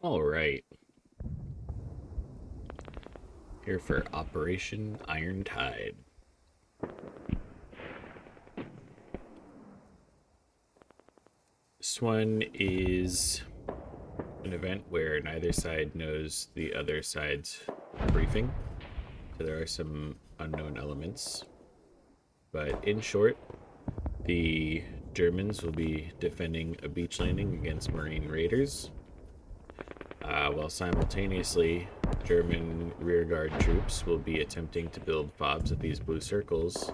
All right, here for Operation Iron Tide. This one is an event where neither side knows the other side's briefing, so there are some unknown elements. But in short, the Germans will be defending a beach landing against Marine raiders, while simultaneously German rearguard troops will be attempting to build FOBs at these blue circles,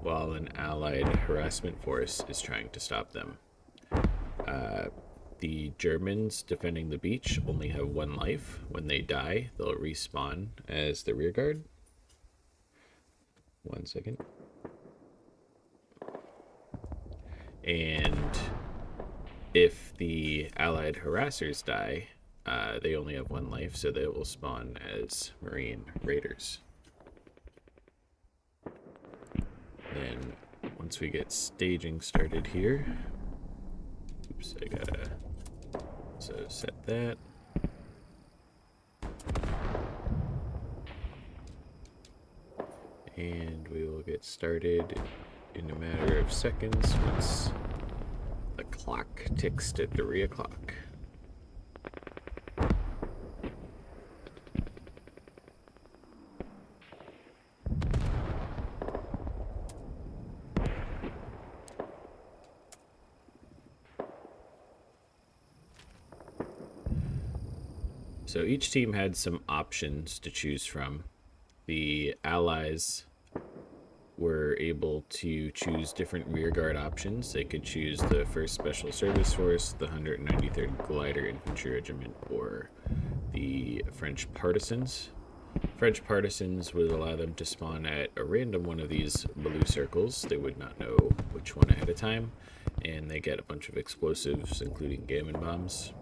while an allied harassment force is trying to stop them. The Germans defending the beach only have one life. When they die, they'll respawn as the rearguard. 1 second. And if the allied harassers die, they only have one life, so they will spawn as Marine raiders. Then, once we get staging started here, oops, I gotta set that. And we will get started in a matter of seconds once the clock ticks to 3 o'clock. So each team had some options to choose from. The Allies were able to choose different rearguard options. They could choose the 1st Special Service Force, the 193rd Glider Infantry Regiment, or the French Partisans. French Partisans would allow them to spawn at a random one of these blue circles. They would not know which one ahead of time, and they get a bunch of explosives, including gammon bombs.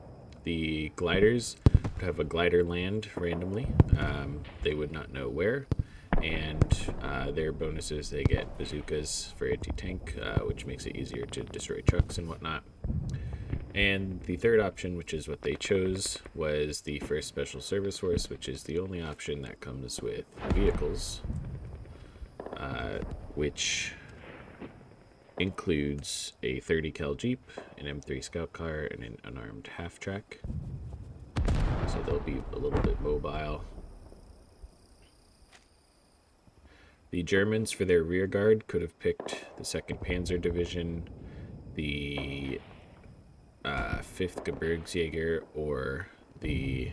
The gliders would have a glider land randomly. They would not know where, and their bonuses, they get bazookas for anti-tank, which makes it easier to destroy trucks and whatnot. And the third option, which is what they chose, was the 1st Special Service Force, which is the only option that comes with vehicles, which includes a 30 cal Jeep, an M3 Scout Car, and an unarmed half-track. So they'll be a little bit mobile. The Germans, for their rear guard, could have picked the 2nd Panzer Division, the 5th Gebirgsjäger, or the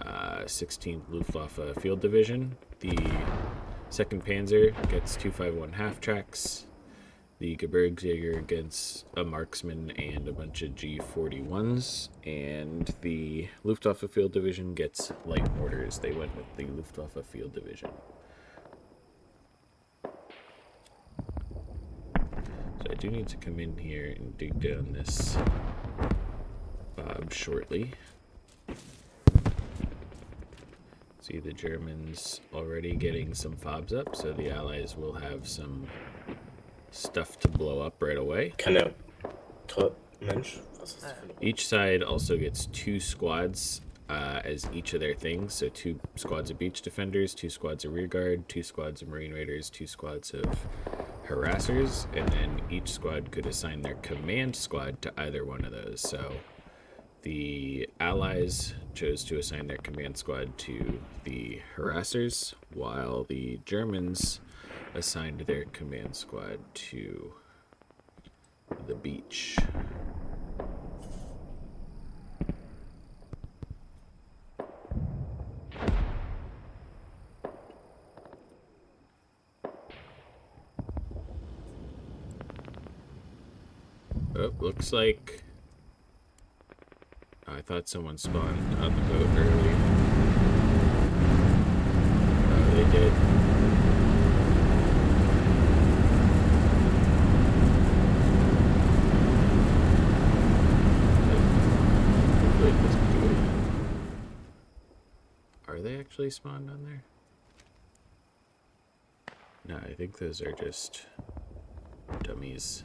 16th Luftwaffe Field Division. The 2nd Panzer gets 251 half-tracks. The Gebirgsjäger gets a marksman and a bunch of G41s, and the Luftwaffe Field Division gets light mortars. They went with the Luftwaffe Field Division. So I do need to come in here and dig down this fob shortly. See the Germans already getting some fobs up, so the Allies will have some stuff to blow up right away. Each side also gets 2 squads as each of their things. So 2 squads of beach defenders, 2 squads of rearguard, 2 squads of Marine raiders, 2 squads of harassers, and then each squad could assign their command squad to either one of those. So the Allies chose to assign their command squad to the harassers, while the Germans assigned their command squad to the beach. Oh, looks like I thought someone spawned on the boat earlier. Oh, they did. Are they actually spawned on there? No, I think those are just dummies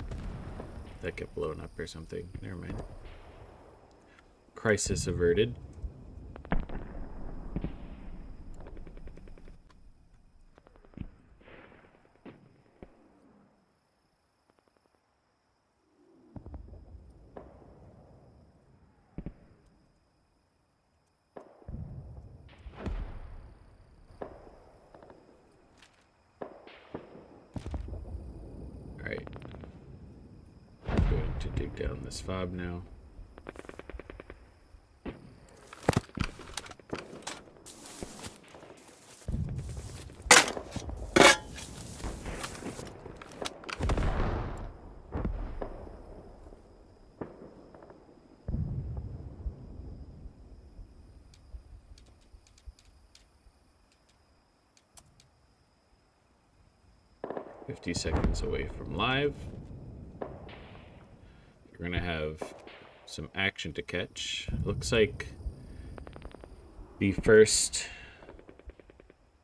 that get blown up or something. Never mind. crisis averted. Alright. I'm going to dig down this fob now. Seconds away from live. We're gonna have some action to catch. Looks like the first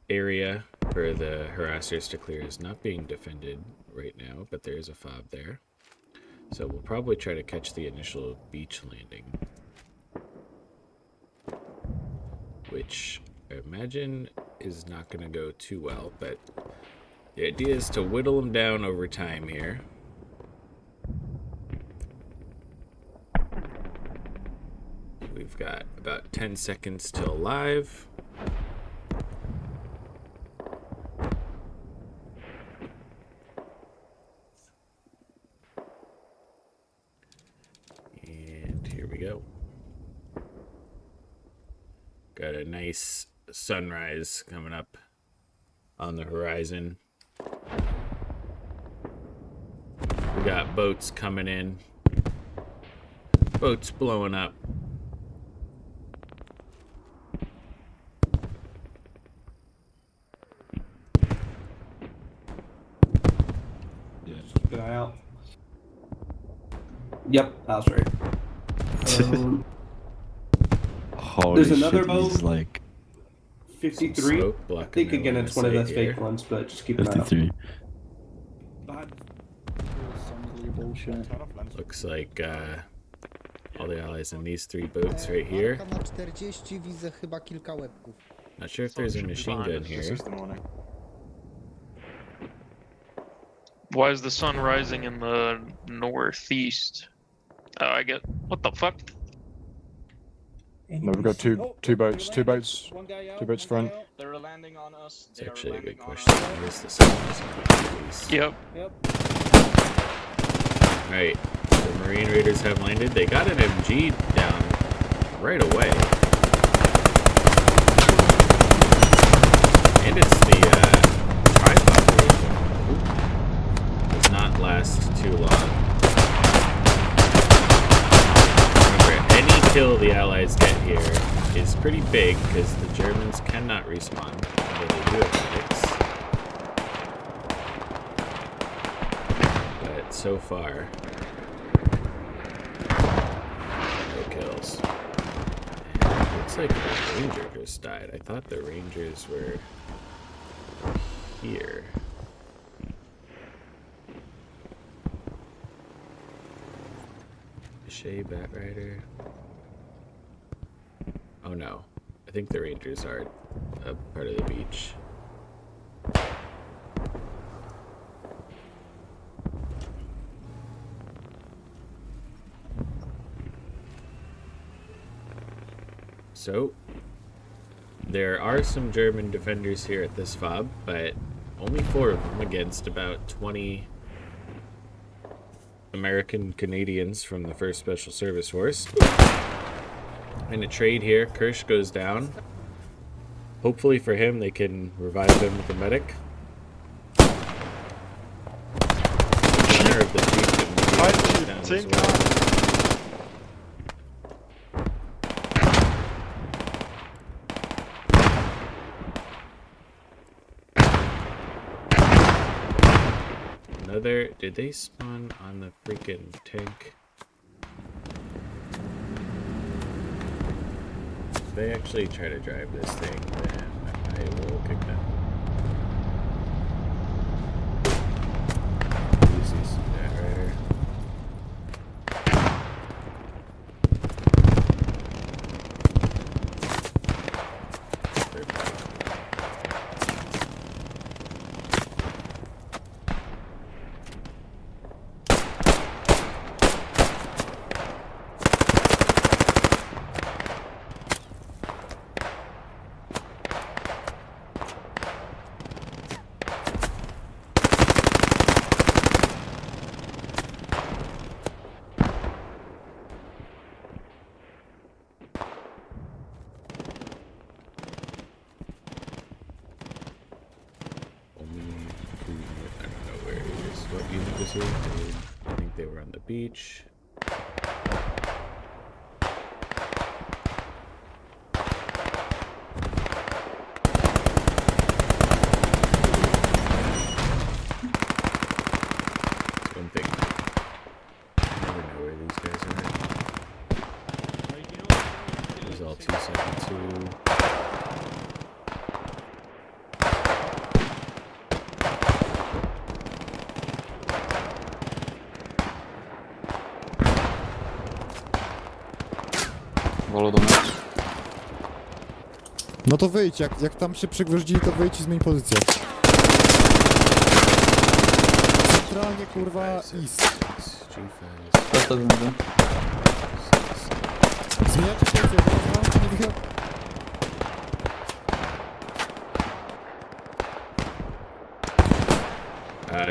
area for the harassers to clear is not being defended right now, but there is a fob there. So we'll probably try to catch the initial beach landing, which I imagine is not going to go too well, but the idea is to whittle them down over time here. We've got about 10 seconds till live. And here we go. Got a nice sunrise coming up on the horizon. We got boats coming in. Boats blowing up. Yeah, just keep an eye out. Yep, that's right. Holy There's another shit, boat. he's like 53. I think again it's one of those fake ones, but just keep an eye out. 53. Looks like all the allies in these three boats right here. Not sure if there's a machine gun here. Why is the sun rising in the northeast? Oh, I get. What the fuck? No, we've got two boats front. They're landing on us. It's actually a good question. Where's the sun? Yep. Alright, the Marine Raiders have landed. They got an MG down right away. And it's the tripod version. Does not last too long. Remember, any kill the Allies get here is pretty big because the Germans cannot respawn, although they do have medics. But so far, no kills. And it looks like the Ranger just died. I thought the Rangers were here. Shea Bat Rider. Oh no. I think the Rangers are a part of the beach. So, there are some German defenders here at this fob, but only 4 of them against about 20 American Canadians from the 1st Special Service Force. In a trade here, Kirsch goes down. Hopefully for him, they can revive him with a medic. Owner of the Jeep that goes down as well. Another, did they spawn on the freaking tank? If they actually try to drive this thing, then I will kick them. Use these Bat Rider. I think they were on the beach. That's one thing. I never know where these guys are. It was all 272. Wolę do nas. No to wyjdź, jak tam się przygwoździli, to wyjdź i zmień pozycję. Centralnie, kurwa, east. Co to będzie? Zmieniacie pozycję, bo nie wiem.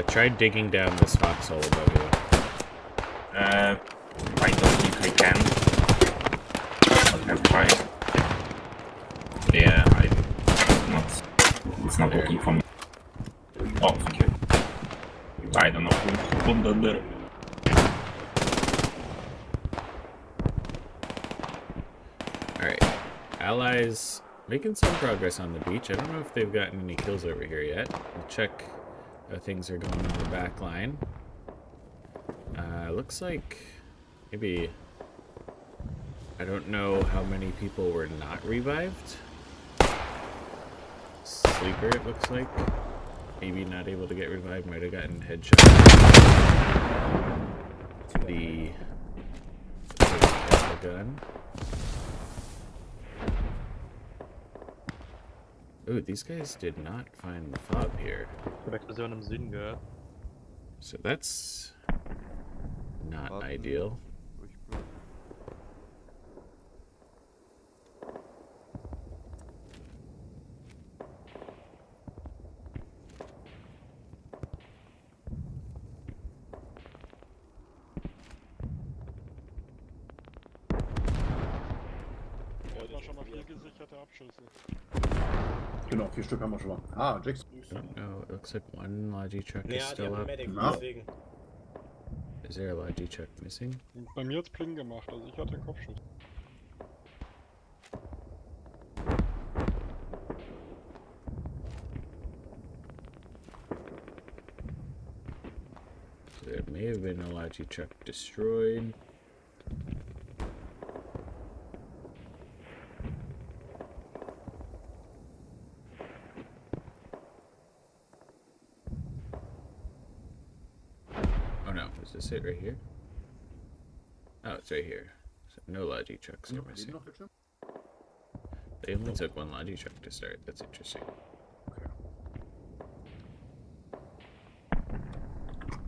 Try digging down this foxhole above you. I don't think I can. I'll have tried. Yeah, it's not working for me. Oh, thank you. I don't know who put that there. Alright. Allies making some progress on the beach. I don't know if they've gotten any kills over here yet. We'll check how things are going on the back line. Looks like maybe... I don't know how many people were not revived. Sleeper, it looks like. Maybe not able to get revived. Might have gotten headshot. The gun. Ooh, these guys did not find the fob here. Explosion im Süden gehört. So that's not ideal. Genau, 4 Stück haben wir schon mal. Ah, Jax. I don't know. It looks like one Logi truck is Ja, die still haben up. Medic, Ja. deswegen. Is there a Logi truck missing? Bei mir hat's Pling gemacht, also ich hatte den Kopfschuss. So there may have been a Logi truck destroyed. Oh no, is this it right here? Oh, it's right here. So no Logi trucks are missing. They only took one Logi truck to start. That's interesting.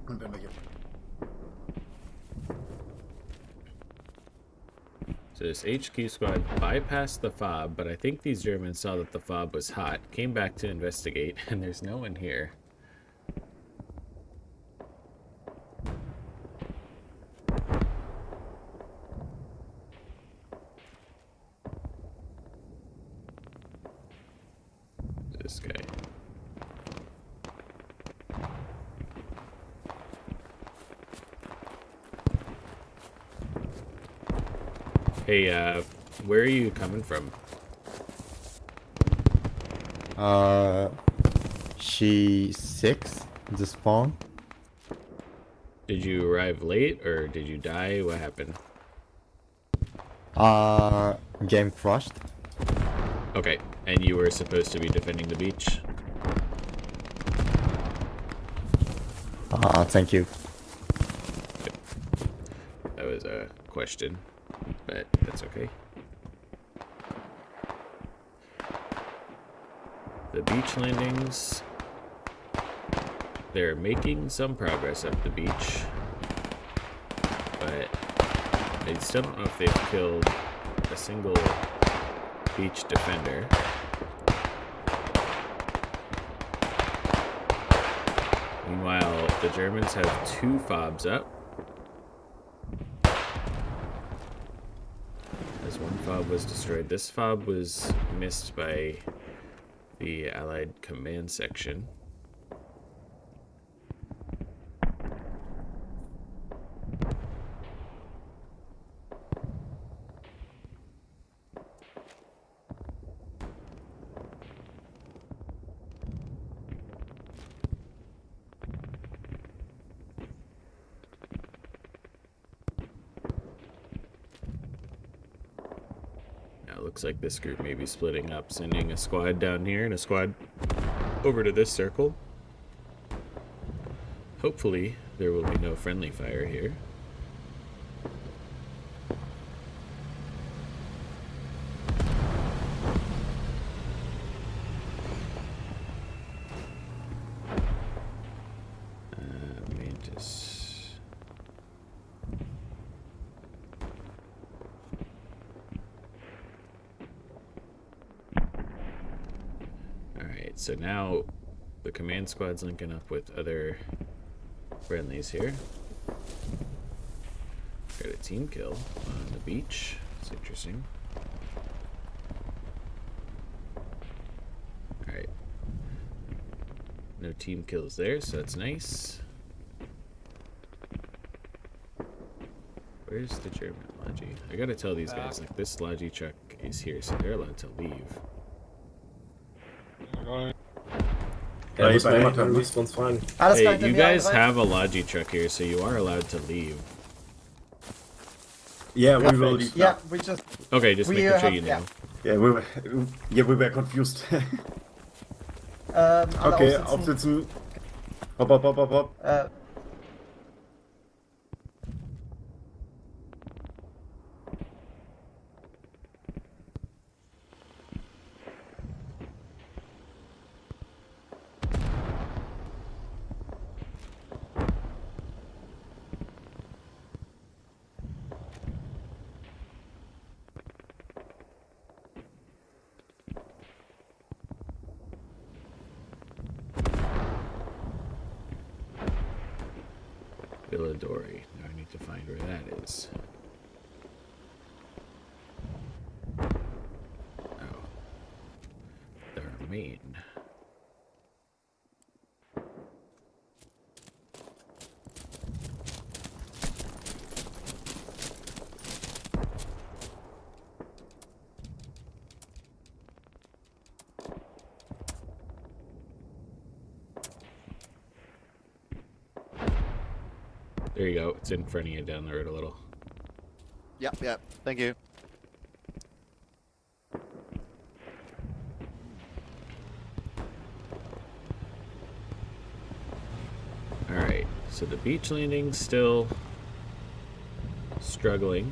Und wenn wir jetzt. So this HQ squad bypassed the fob, but I think these Germans saw that the fob was hot, came back to investigate, and there's no one here. This guy. Hey, where are you coming from? She 6, the spawn. Did you arrive late or did you die? What happened? Game crashed. Okay, and you were supposed to be defending the beach? Thank you. That was a question, but that's okay. The beach landings. They're making some progress up the beach, but I still don't know if they've killed a single beach defender. Meanwhile, the Germans have 2 fobs up. As one fob was destroyed. This fob was missed by the Allied command section. looks like this group may be splitting up, sending a squad down here and a squad over to this circle. Hopefully, there will be no friendly fire here. Mantis. Alright, so now the command squad's linking up with other friendlies here. Got a team kill on the beach. It's interesting. Alright. No team kills there, so that's nice. Where's the German Logi? I gotta tell these guys, like, this Logi truck is here, so they're allowed to leave. Ja, muss man immer Response fragen. Hey, you guys have a Logi truck here, so you are allowed to leave. Yeah, we will leave. Yeah, we just. Okay, just making sure you know. Yeah, we were confused. Okay, aufsitzen. Hopp. Villadori. Now I need to find where that is. Oh. Their main. There you go. It's in front of you down the road a little. Yeah. Thank you. Alright, so the beach landing's still struggling,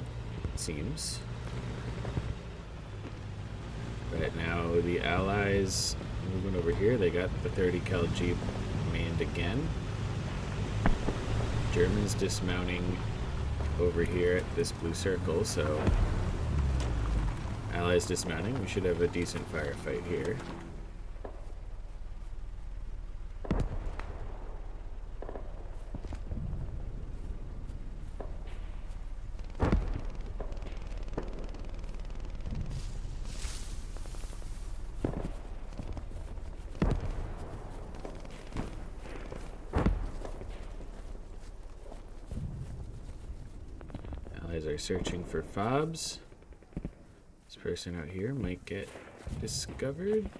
it seems. But now the Allies moving over here. They got the 30 cal Jeep manned again. Germans dismounting over here at this blue circle, so Allies dismounting. We should have a decent firefight here. Allies are searching for fobs. This person out here might get discovered.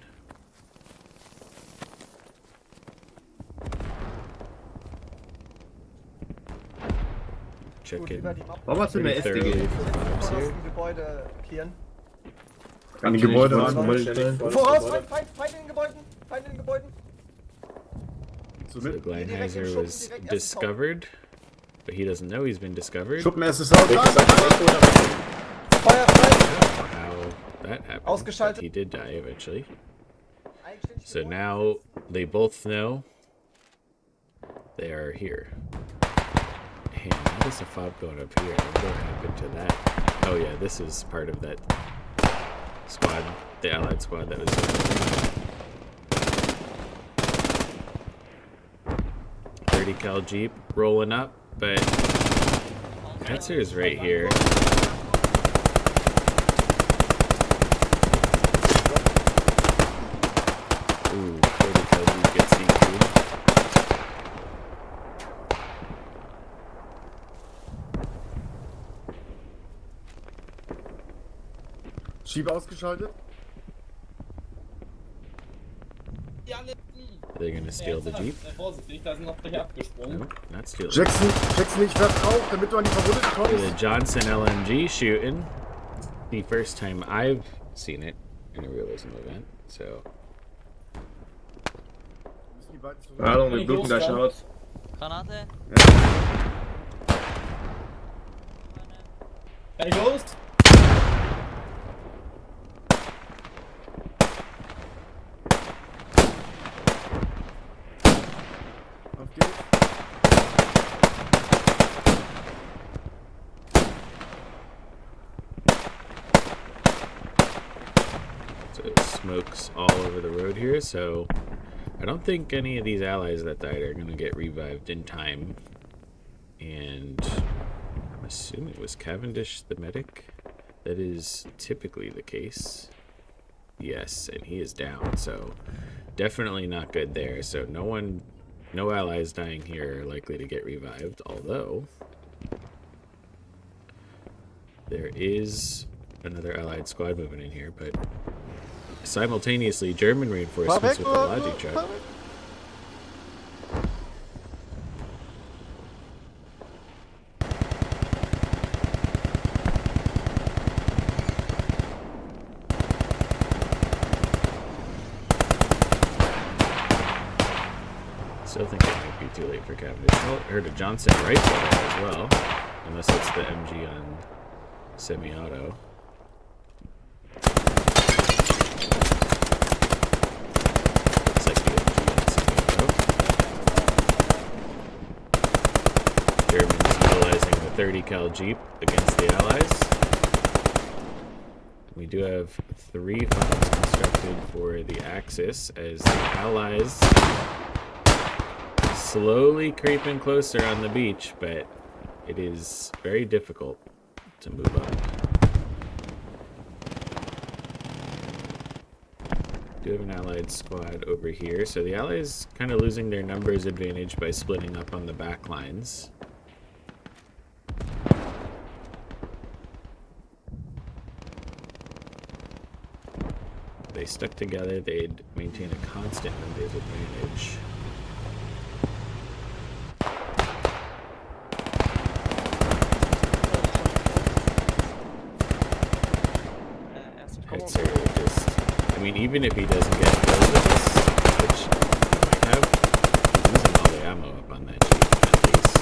Check in Was für eine pretty thoroughly SDG? for fobs here. Gebäude clearen. An die Gebäude ran. Voraus, Feind in den Gebäuden! Feind in den Gebäuden! So Gleinheiser was discovered, but he doesn't know he's been discovered. Schuppen erstes Haus. Feuer frei! I don't know how that happened, but Ausgeschaltet. he did die eventually. So now they both know they are here. Hey, how does the fob going up here? What happened to that? Oh yeah, this is part of that squad, the Allied squad that was there. 30 cal Jeep rolling up, but answer is right here. Ooh, 30 cal Jeep gets DQ'd. Schieb ausgeschaltet. They're gonna steal the Jeep. No, not steal. Jackson, ich werd drauf, damit du an die Verwundeten The kommst. Johnson LMG shooting. The first time I've seen it in a realism event, so. Ahnung, wir bluten gleich aus. Granate. Hey, Ghost! Auf geht's. So it smokes all over the road here, so I don't think any of these allies that died are going to get revived in time. And I'm assuming it was Cavendish the medic. That is typically the case. Yes, and he is down, so definitely not good there. So no allies dying here are likely to get revived, although there is another allied squad moving in here, but simultaneously German reinforcements with the logic truck. Still think it might be too late for Cavendish. Oh, I heard a Johnson rifle there as well, unless it's the MG on semi-auto. Looks like the MG on semi-auto. Germans utilizing the 30 cal Jeep against the Allies. We do have 3 FOBs constructed for the Axis as the Allies slowly creeping closer on the beach, but it is very difficult to move up. Do have an allied squad over here, so the allies kind of losing their numbers advantage by splitting up on the back lines. If they stuck together, they'd maintain a constant numbers advantage. I'd say just, I mean, even if he doesn't get killed with this, which he might have, he's using all the ammo up on that Jeep, at least.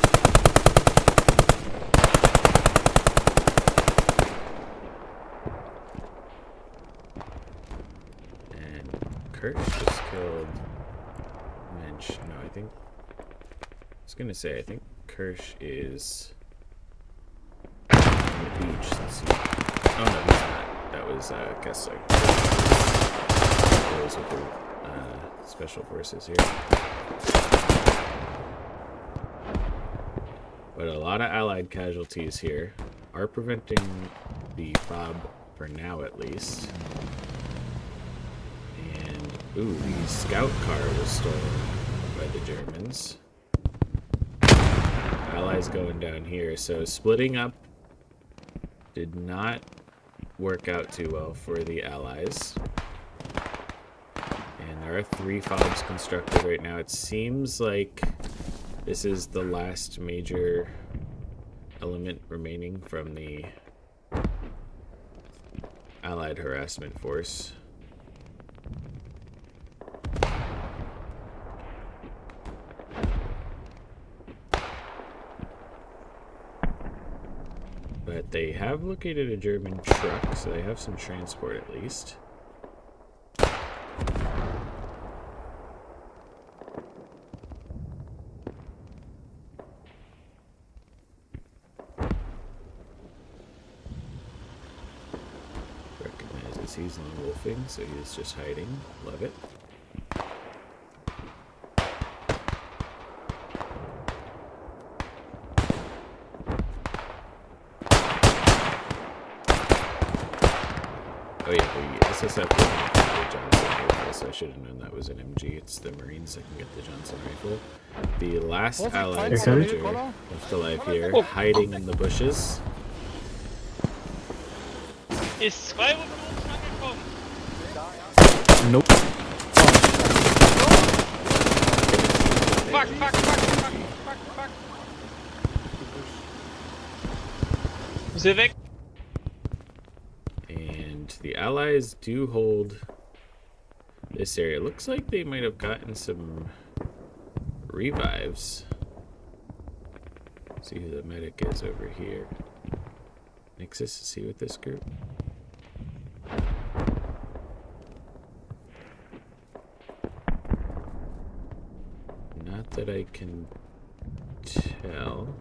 And Kirsch just killed Mensch. No, I think, I was gonna say, I think Kirsch is on the beach. Let's see. Oh no, he's not. That was Kessler. Those with the special forces here. But a lot of allied casualties here are preventing the FOB for now, at least. And ooh, the scout car was stolen by the Germans. Allies going down here, so splitting up did not work out too well for the Allies. And there are 3 FOBs constructed right now. It seems like this is the last major element remaining from the Allied harassment force. But they have located a German truck, so they have some transport at least. Recognizes he's lone wolfing, so he's just hiding. Love it. Oh yeah, the SSF the Johnson rifle, so I should have known that was an MG. It's the Marines that can get the Johnson rifle. The last allied soldier left alive here, hiding in the bushes. Ist 2 Uhr angekommen. Nope. Fuck. Ist er weg? And the Allies do hold this area. Looks like they might have gotten some revives. See who the medic is over here. Nixus, is he with this group? Not that I can tell.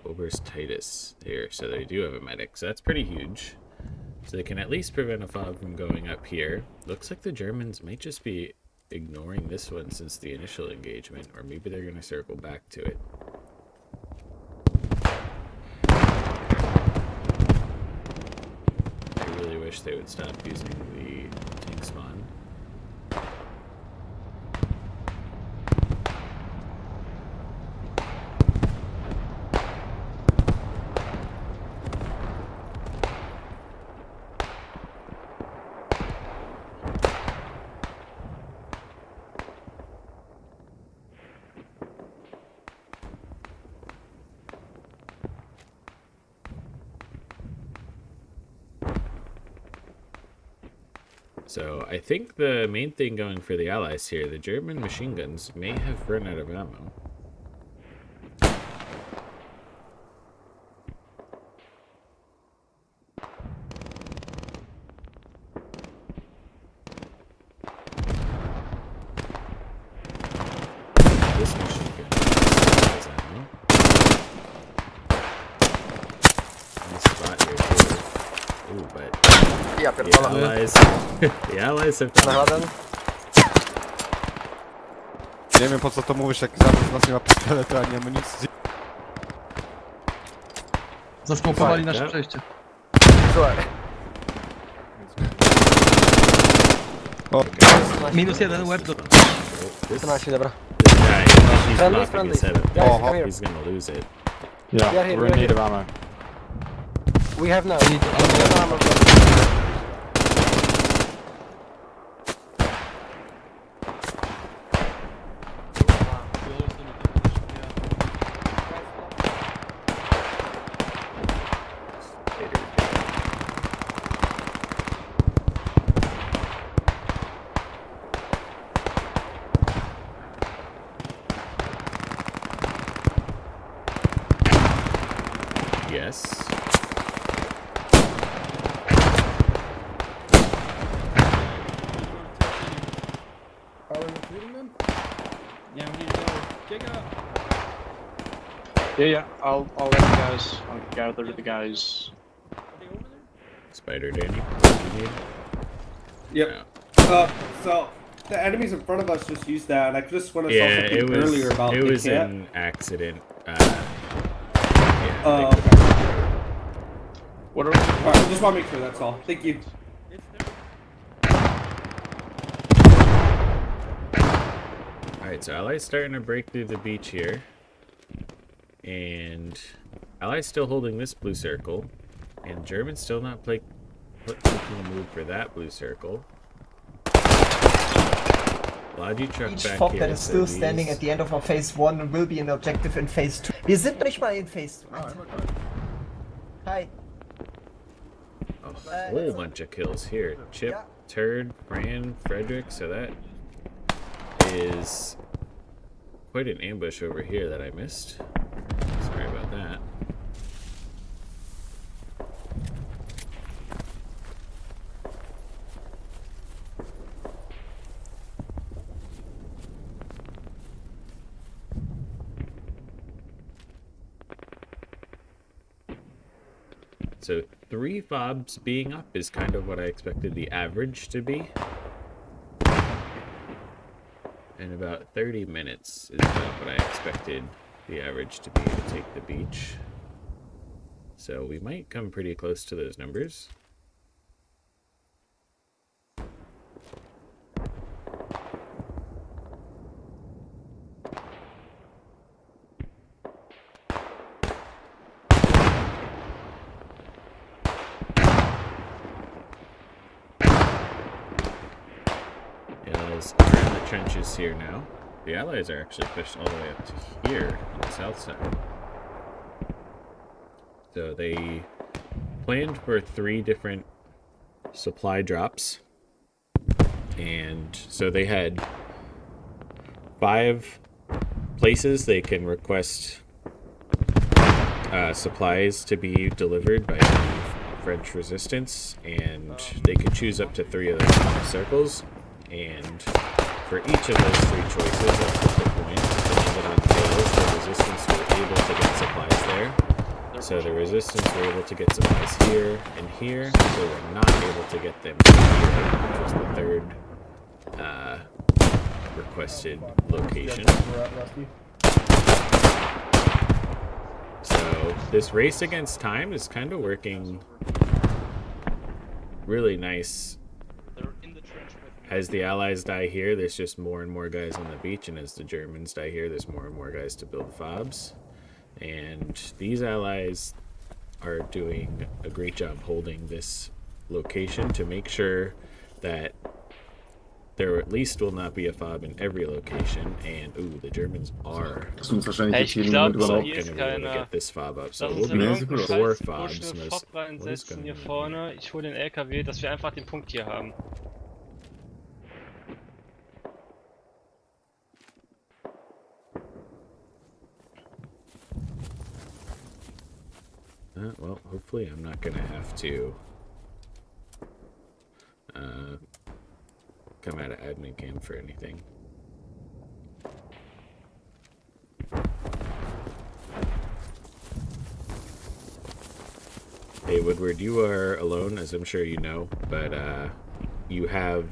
Oberst Titus there, so they do have a medic, so that's pretty huge. So they can at least prevent a fog from going up here. Looks like the Germans might just be ignoring this one since the initial engagement, or maybe they're going to circle back to it. I really wish they would stop using the tank spawn. So I think the main thing going for the Allies here, the German machine guns may have run out of ammo. This machine gun has ammo. Nice spot here too. Ooh, but the Allies, the Allies have done. Nie wiem po co to mówisz, jak żaden z nas nie ma pistoletu ani amunicji. Zasmokowali nasze przejście. O, -1, łeb do... This guy, he's blocking the setup. He's gonna lose it. yeah, we're in need of ammo. We have now. Yes. Yeah, I'll let the guys, I'll gather the guys. Spider Danny, what do you need? Yep. So the enemies in front of us just used that, and I just want to Yeah, saw something it was, earlier about it the was cat. an accident. What are Alright, just want to make sure that's all. Thank you. Alright, so Allies starting to break through the beach here. And Allies still holding this blue circle. And Germans still not making a move for that blue circle. Logi truck Each back fob here, that is so still standing these- at the end of our phase 1 will be an objective in phase 2. Wir sind nicht mal in phase 2. Hi. A whole bunch of kills here. Chip, Yeah. Turd, Fran, Frederick, so that is quite an ambush over here that I missed. Sorry about that. So 3 fobs being up is kind of what I expected the average to be. And about 30 minutes is about what I expected the average to be to take the beach. So we might come pretty close to those numbers. Allies are in the trenches here now. The Allies are actually pushed all the way up to here on the south side. So they planned for 3 different supply drops. And so they had 5 places they can request supplies to be delivered by French resistance, and they could choose up to 3 of those circles. And for each of those 3 choices, up to the point, depending on tails, the resistance were able to get supplies there. So the resistance were able to get supplies here and here. They were not able to get them here, which was the 3rd requested location. So this race against time is kind of working really nice. As the Allies die here, there's just more and more guys on the beach, and as the Germans die here, there's more and more guys to build FOBs. And these Allies are doing a great job holding this location to make sure that there at least will not be a fob in every location. And ooh, the Germans are wahrscheinlich Ich glaube, going hier ist to be able to keiner. get this fob up. So Lass we'll uns in be irgendeinen 4 scheiß fobs. Busch eine Most, Fob what is reinsetzen going hier on here? vorne. Ich hole den LKW, dass wir einfach den Punkt hier haben. Well, hopefully I'm not going to have to come out of admin cam for anything. Hey, Woodward, you are alone, as I'm sure you know, but you have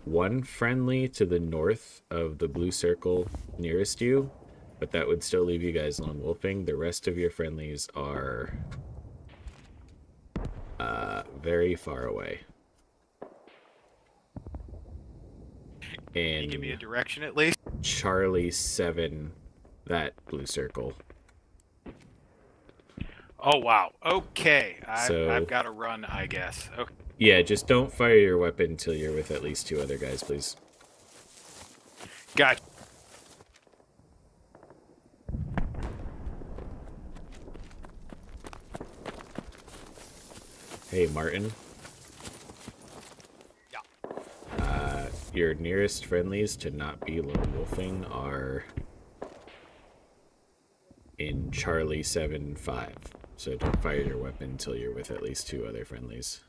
1 friendly to the north of the blue circle nearest you, but that would still leave you guys lone wolfing. The rest of your friendlies are very far away. And Can you give me a direction at least? Charlie 7, that blue circle. Oh wow. Okay. So- I've got to run, I guess. Okay. Yeah, just don't fire your weapon until you're with at least 2 other guys, please. Gotcha. Hey, Martin. Your nearest friendlies to not be lone wolfing are in Charlie 7-5. So don't fire your weapon until you're with at least 2 other friendlies.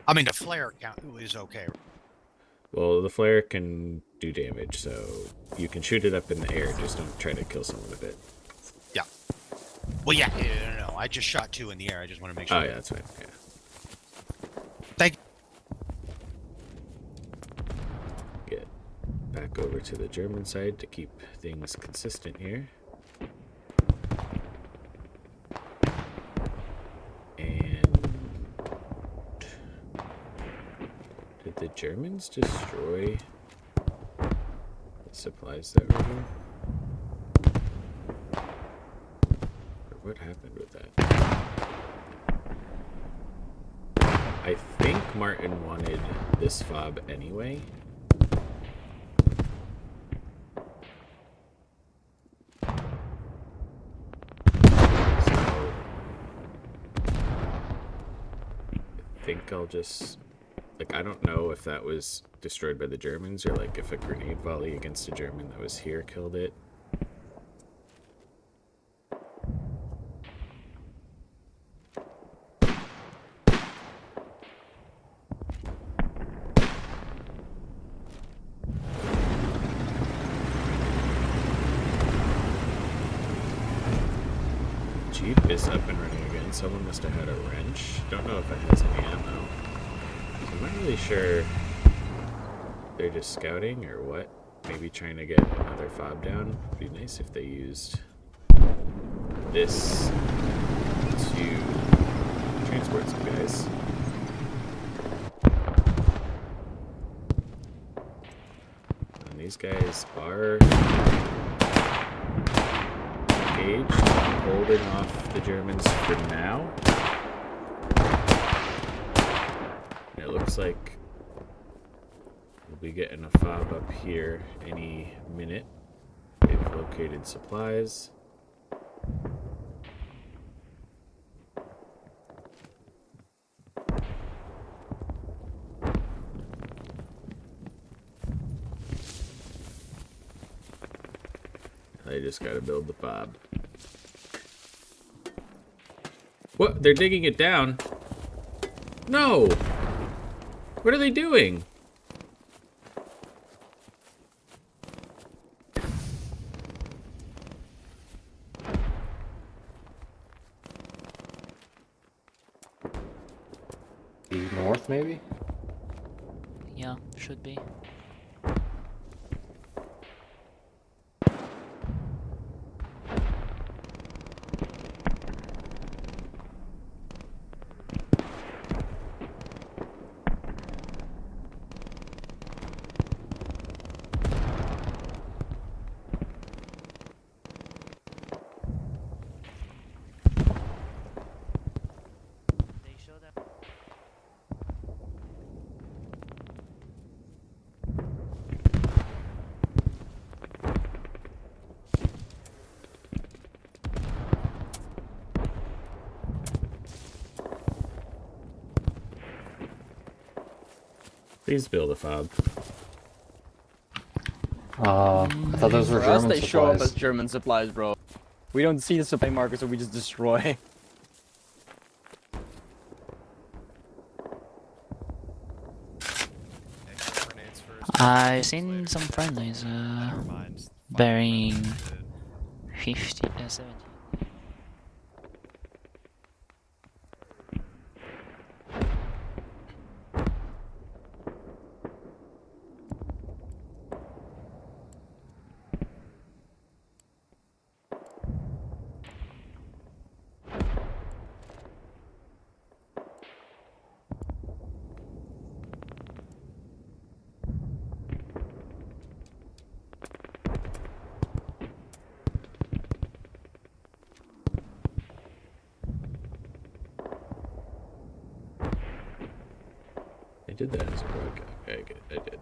I mean, the flare count is okay. Well, the flare can do damage, so you can shoot it up in the air. Just don't try to kill someone with it. Yeah. Well, yeah, no. I just shot 2 in the air. I just want to make sure. Oh, yeah, that's fine. Yeah. Thank you. Get back over to the German side to keep things consistent here. And did the Germans destroy the supplies that were here? Or what happened with that? I think Martin wanted this fob anyway. So I think I'll just, like, I don't know if that was destroyed by the Germans or like if a grenade volley against a German that was here killed it. Jeep is up and running again. Someone must have had a wrench. Don't know if it has any ammo. I'm not really sure they're just scouting or what. Maybe trying to get another fob down. It'd be nice if they used this to transport some guys. And these guys are engaged, holding off the Germans for now. And it looks like We'll be getting a fob up here any minute. They've located supplies. I just gotta build the fob. What? They're digging it down? No! What are they doing? North, maybe? Yeah, should be. They show that. Please build a fob. I thought those were For us, German they show up as supplies. German supplies, bro. We don't see the supply marker, so we just destroy. I've seen some friendlies bearing 50, 70. I did that as a broadcast. Okay, I did.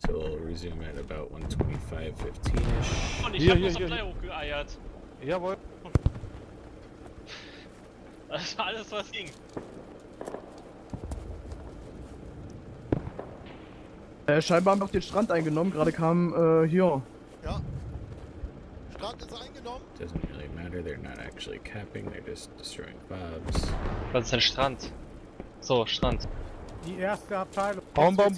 So we'll resume at about 125:15ish. Und ich hab noch Supply hochgeeiert. Jawohl. Das war alles, was ging. Scheinbar haben wir auch den Strand eingenommen. Gerade kam hier. Ja. Strand ist eingenommen. Doesn't really matter. They're not actually capping. They're just destroying fobs. Was ist denn Strand? So, Strand. Die erste Abteilung. Bauen. Könnt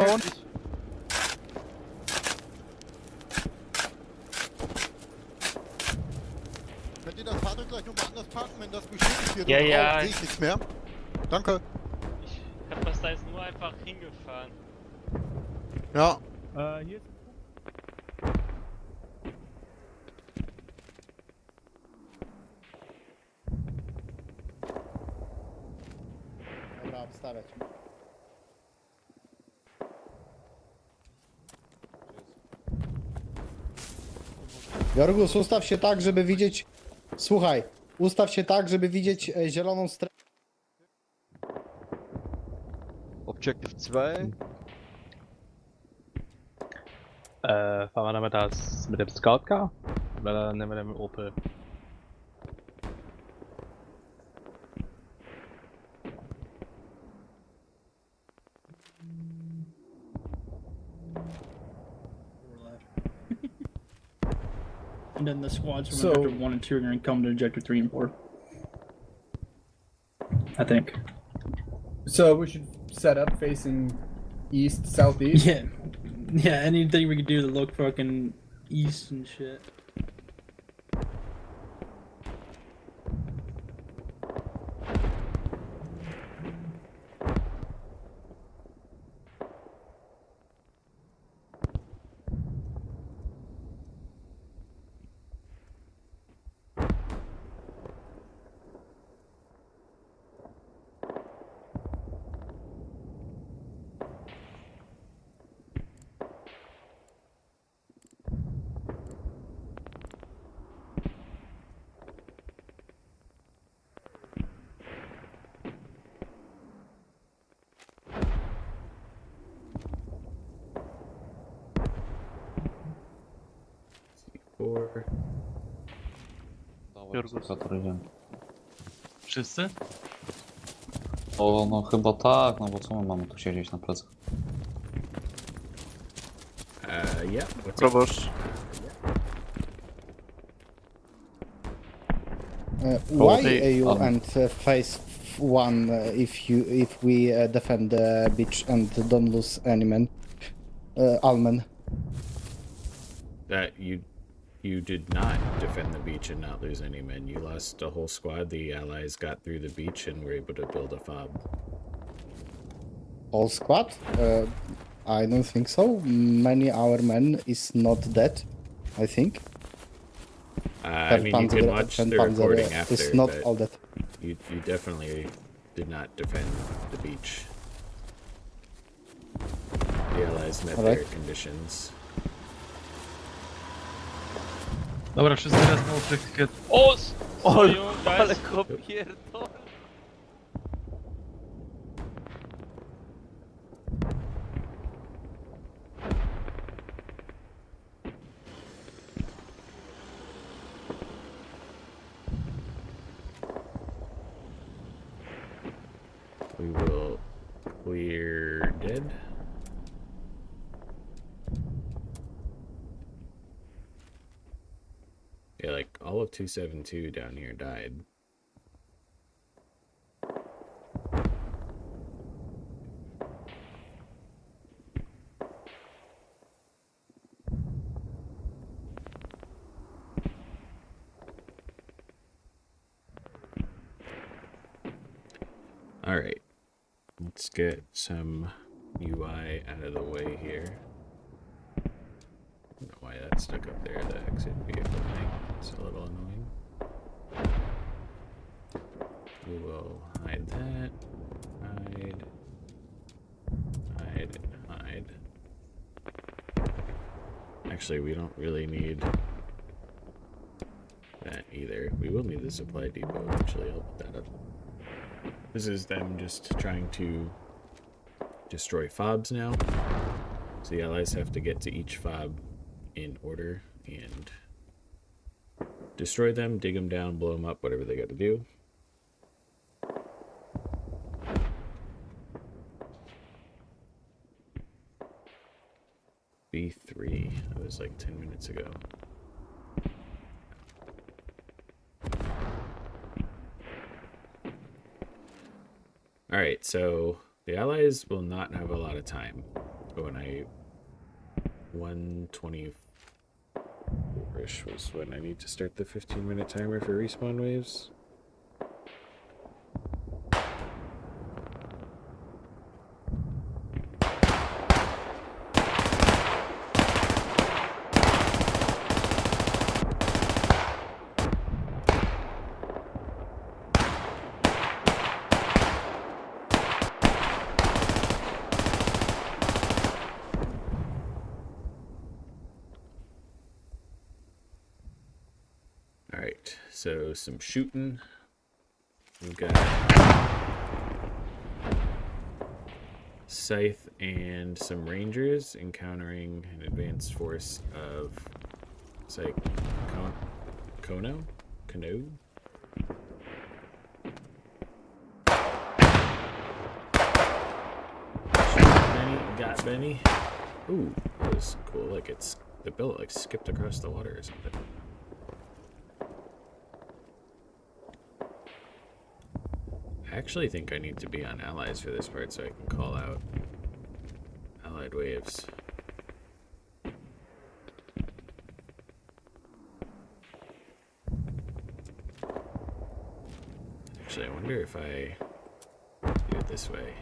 ihr das Fahrzeug gleich nochmal anders parken, wenn das beschädigt wird? Ja, und ja. raucht, sehe ich nichts mehr. Danke. Ich hab das da jetzt nur einfach hingefahren. Ja. Hier ist Dobra, obstawiać. Jorgus, ustaw się tak, żeby widzieć... Słuchaj, ustaw się tak, żeby widzieć zieloną strefę. Objective 2. Fahren wir damit das mit dem Scout Car? Oder nehmen wir den Opel? And then the squads from So- Objective 1 and 2 are going to come to Objective 3 and 4. I think. So we should set up facing east, southeast. Yeah. Yeah, anything we could do to look fucking east and shit. 4. Wszyscy? O, no chyba tak, no bo co my mamy tu siedzieć na plecach? Yeah. What's up? Proboszcz. Why Probably, you and phase 1 if we defend the beach and don't lose any men? Almen. That you did not defend the beach and not lose any men. You lost a whole squad. The allies got through the beach and were able to build a fob. All squad? I don't think so. Many our men is not dead, I think. I mean, you can watch the recording after, is not but all that. you definitely did not defend the beach. The allies met their conditions. Dobra, wszyscy raz na ukrycie. O! Stoją, Ale guys! go pierdol. We will clear dead. Yeah, like all of 272 down here died. All right, let's get some UI out of the way here. I don't know why that's stuck up there, the exit vehicle thing. It's a little annoying. We will hide that. Hide. Hide. Hide. Actually, we don't really need that either. We will need the supply depot. Actually, I'll put that up. This is them just trying to destroy fobs now. So the allies have to get to each fob in order and destroy them, dig them down, blow them up, whatever they got to do. B3, that was like 10 minutes ago. Alright, so the allies will not have a lot of time. When I 124-ish was when I need to start the 15-minute timer for respawn waves. Alright, so some shooting. We've got Scythe and some Rangers encountering an advanced force of Kano? Benny, got Benny. Ooh, that was cool. Like the billet like skipped across the water or something. I actually think I need to be on allies for this part so I can call out allied waves. Actually, I wonder if I do it this way.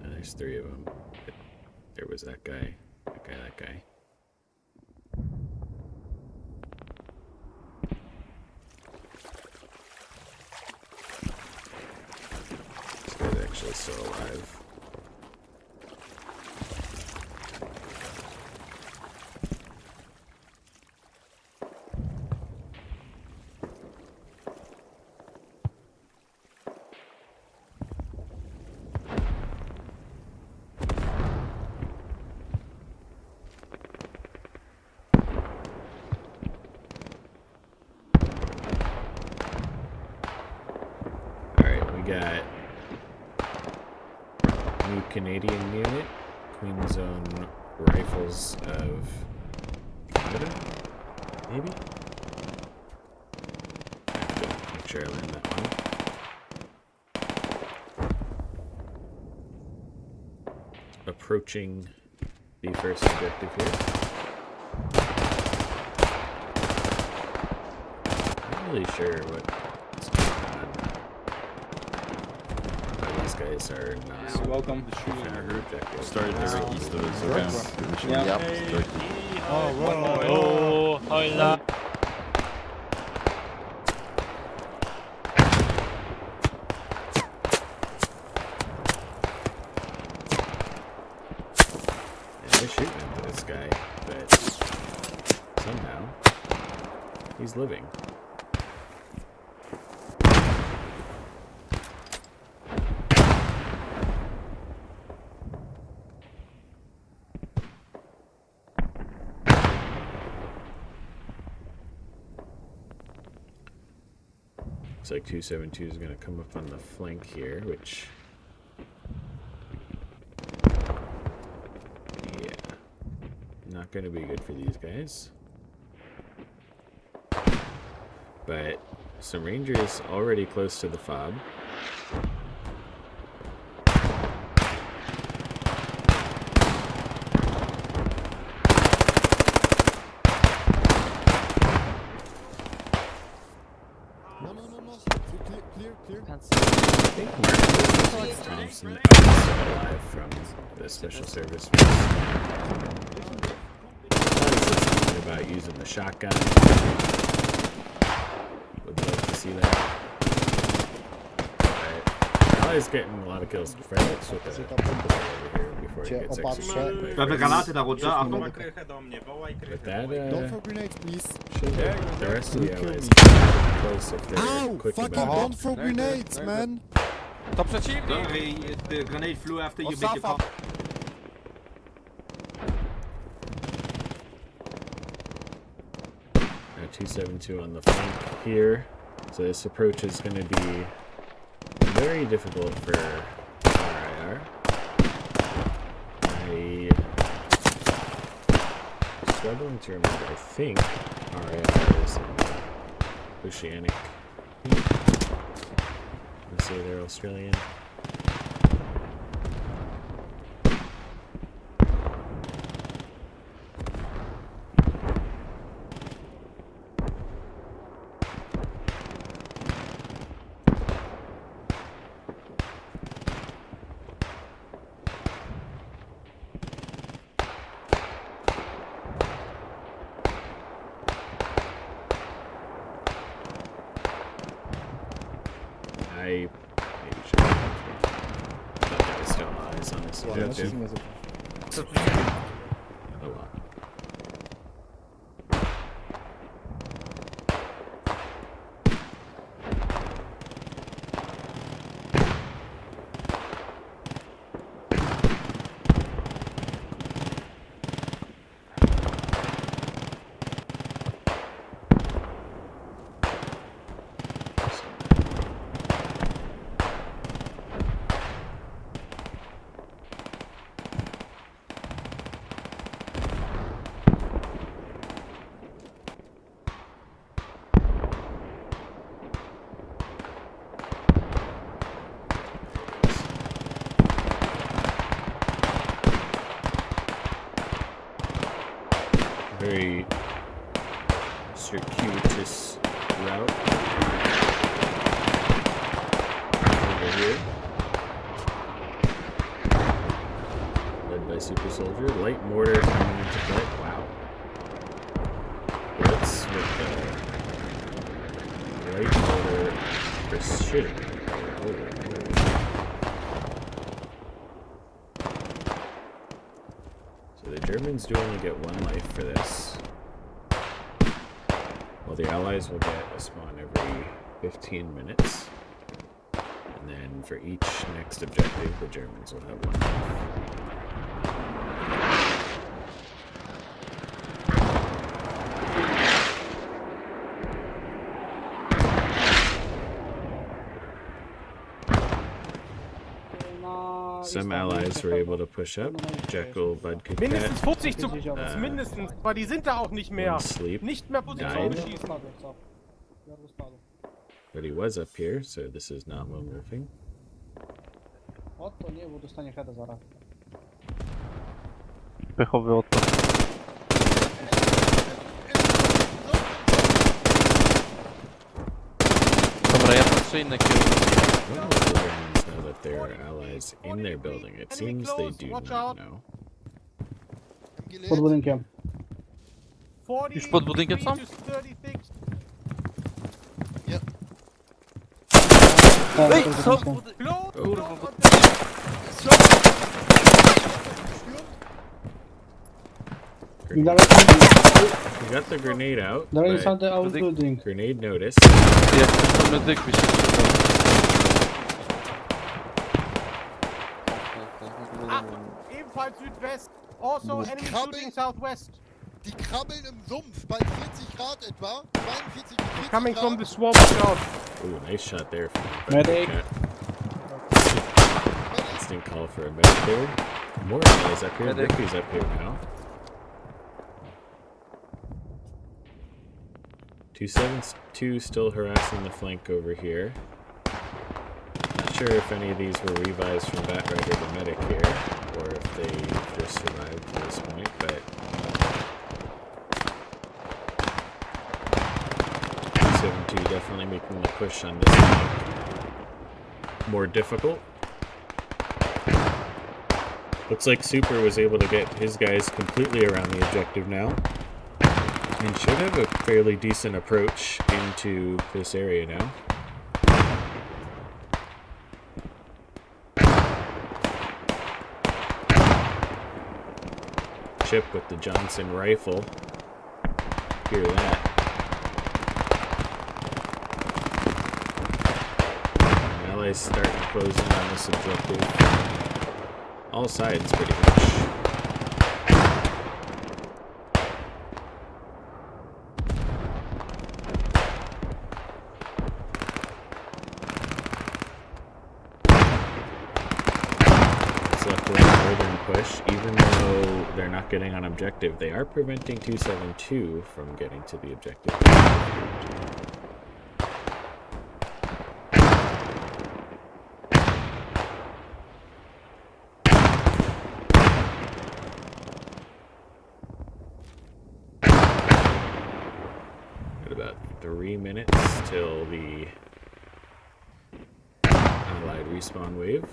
There's 3 of them. There was that guy, that guy, that guy. This guy's actually still alive. Queen Zone Rifles of Canada, maybe? I have to make sure I learned that one. Approaching the first objective here. Not really sure what's going on. But these guys are not. You're welcome. Our objective. Started very east of us. Yeah. Oh, hola. And they're shooting into this guy, but somehow he's living. Looks like 272 is going to come up on the flank here, which... yeah. Not going to be good for these guys. But some Rangers already close to the fob. Thompson is alive from the special service force. Something about using the shotgun. Would love to see that. Alright. Ally's getting a lot of kills. Frederick's with the over here before he gets executed. Prawe granaty na rundę, Achtung. But that, Don't throw grenades, please. should the rest of the allies close if they're quick Fucking about it. don't throw grenades, man. To przeciwnik! Sorry, the grenade flew after you made your Safa. pop. Now 272 on the flank here. So this approach is going to be very difficult for RIR. I'm struggling to remember. I think RIR is in Oceanic. Let's say they're Australian. I maybe should have thought there was still eyes on this objective. Oh well. Very circuitous route over here, led by Super Soldier. Light mortar coming into play. Wow. Blitz with the light mortar precision. So the Germans do only get one life for this. Well, the Allies will get a spawn every 15 minutes. And then for each next objective, the Germans will have one life. some allies were able to push up. Jackal, Bud, Kit Kat, Mindestens 50 zu mindestens, weil die sind da auch nicht mehr. One Sleep Nicht mehr Position died, beschießen. but he was up here, so this is not lone wolfing. Pechowy odpad. Dobra, ja patrzę inne kierunki. I don't know if the Germans know that there are allies in their building. It seems they do not know. Pod budynkiem. Już pod budynkiem są? Ej, co? He got the grenade out, Inside but the old building. grenade noticed. Jak to medyk mi się przydał. Ebenfalls Südwest. Also enemy shooting southwest. Die krabbeln im Sumpf bei 40 Grad etwa. 42 bis 40 Coming Grad. from the swamp south. Ooh, nice shot there. Medic. Instant call for a medic there. More allies up here. Medic. Ricky's up here now. 272 still harassing the flank over here. Not sure if any of these were revised from Batrider to medic here, or if they just survived to this point, but 272 definitely making the push on this flank more difficult. Looks like Super was able to get his guys completely around the objective now. And should have a fairly decent approach into this area now. Chip with the Johnson rifle. Hear that. And allies starting to close in on this objective. All sides pretty much. Push, even though they're not getting on objective, they are preventing 272 from getting to the objective. Got about 3 minutes till the Allied respawn wave.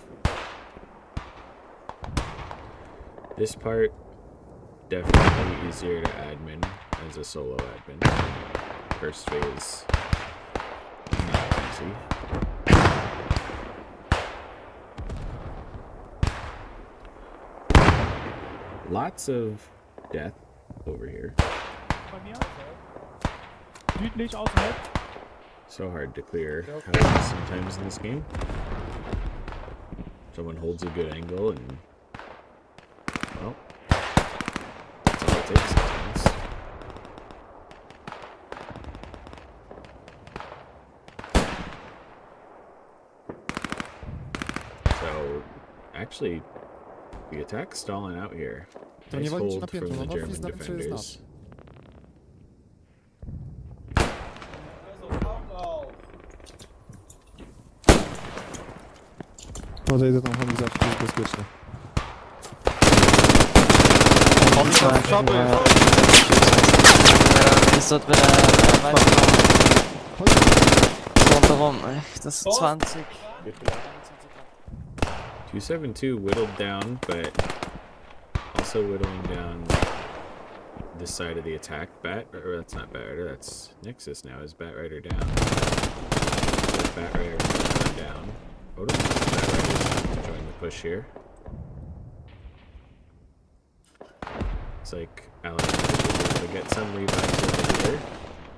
This part, definitely easier to admin as a solo admin. First phase, not easy. Lots of death over here. So hard to clear houses sometimes in this game. Someone holds a good angle and well, that's all it takes sometimes. So, actually, the attack's stalling out here. Nice hold from the German defenders. Może idę tam homizać, to jest bezpieczne. Ist dort wieder rundherum. Das ist 20. 272 whittled down, but also whittling down this side of the attack. Or that's not Batrider, that's Nexus now. Is Batrider down? Batrider down. Batrider to join the push here. Looks like Alex is able to get some revives over here.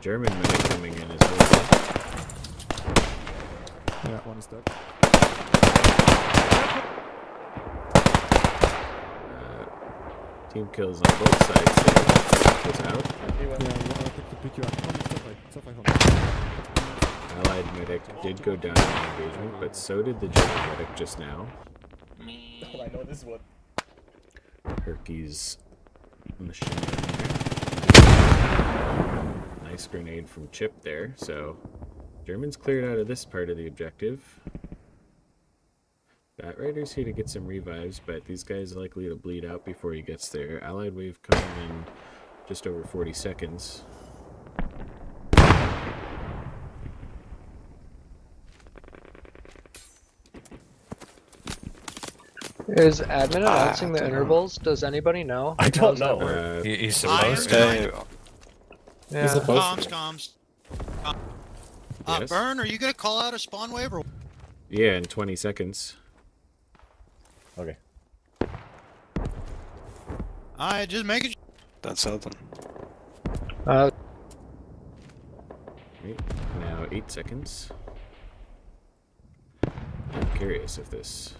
German medic coming in as well. Yeah, one is dead. Team kills on both sides there. Goes out. Yeah, I'll take to pick you up. Allied medic did go down in the engagement, but so did the German medic just now. I know this one. Herky's machine there. Nice grenade from Chip there. So Germans cleared out of this part of the objective. Bat Rider's here to get some revives, but these guys are likely to bleed out before he gets there. Allied wave coming in just over 40 seconds. Is admin announcing the intervals? Does anybody know? I don't know. He's supposed to. Yeah. Comms. Yes. Burn, are you gonna call out a spawn wave or? Yeah, in 20 seconds. Okay. I just make it. That's Elton. Right, now 8 seconds. I'm curious if this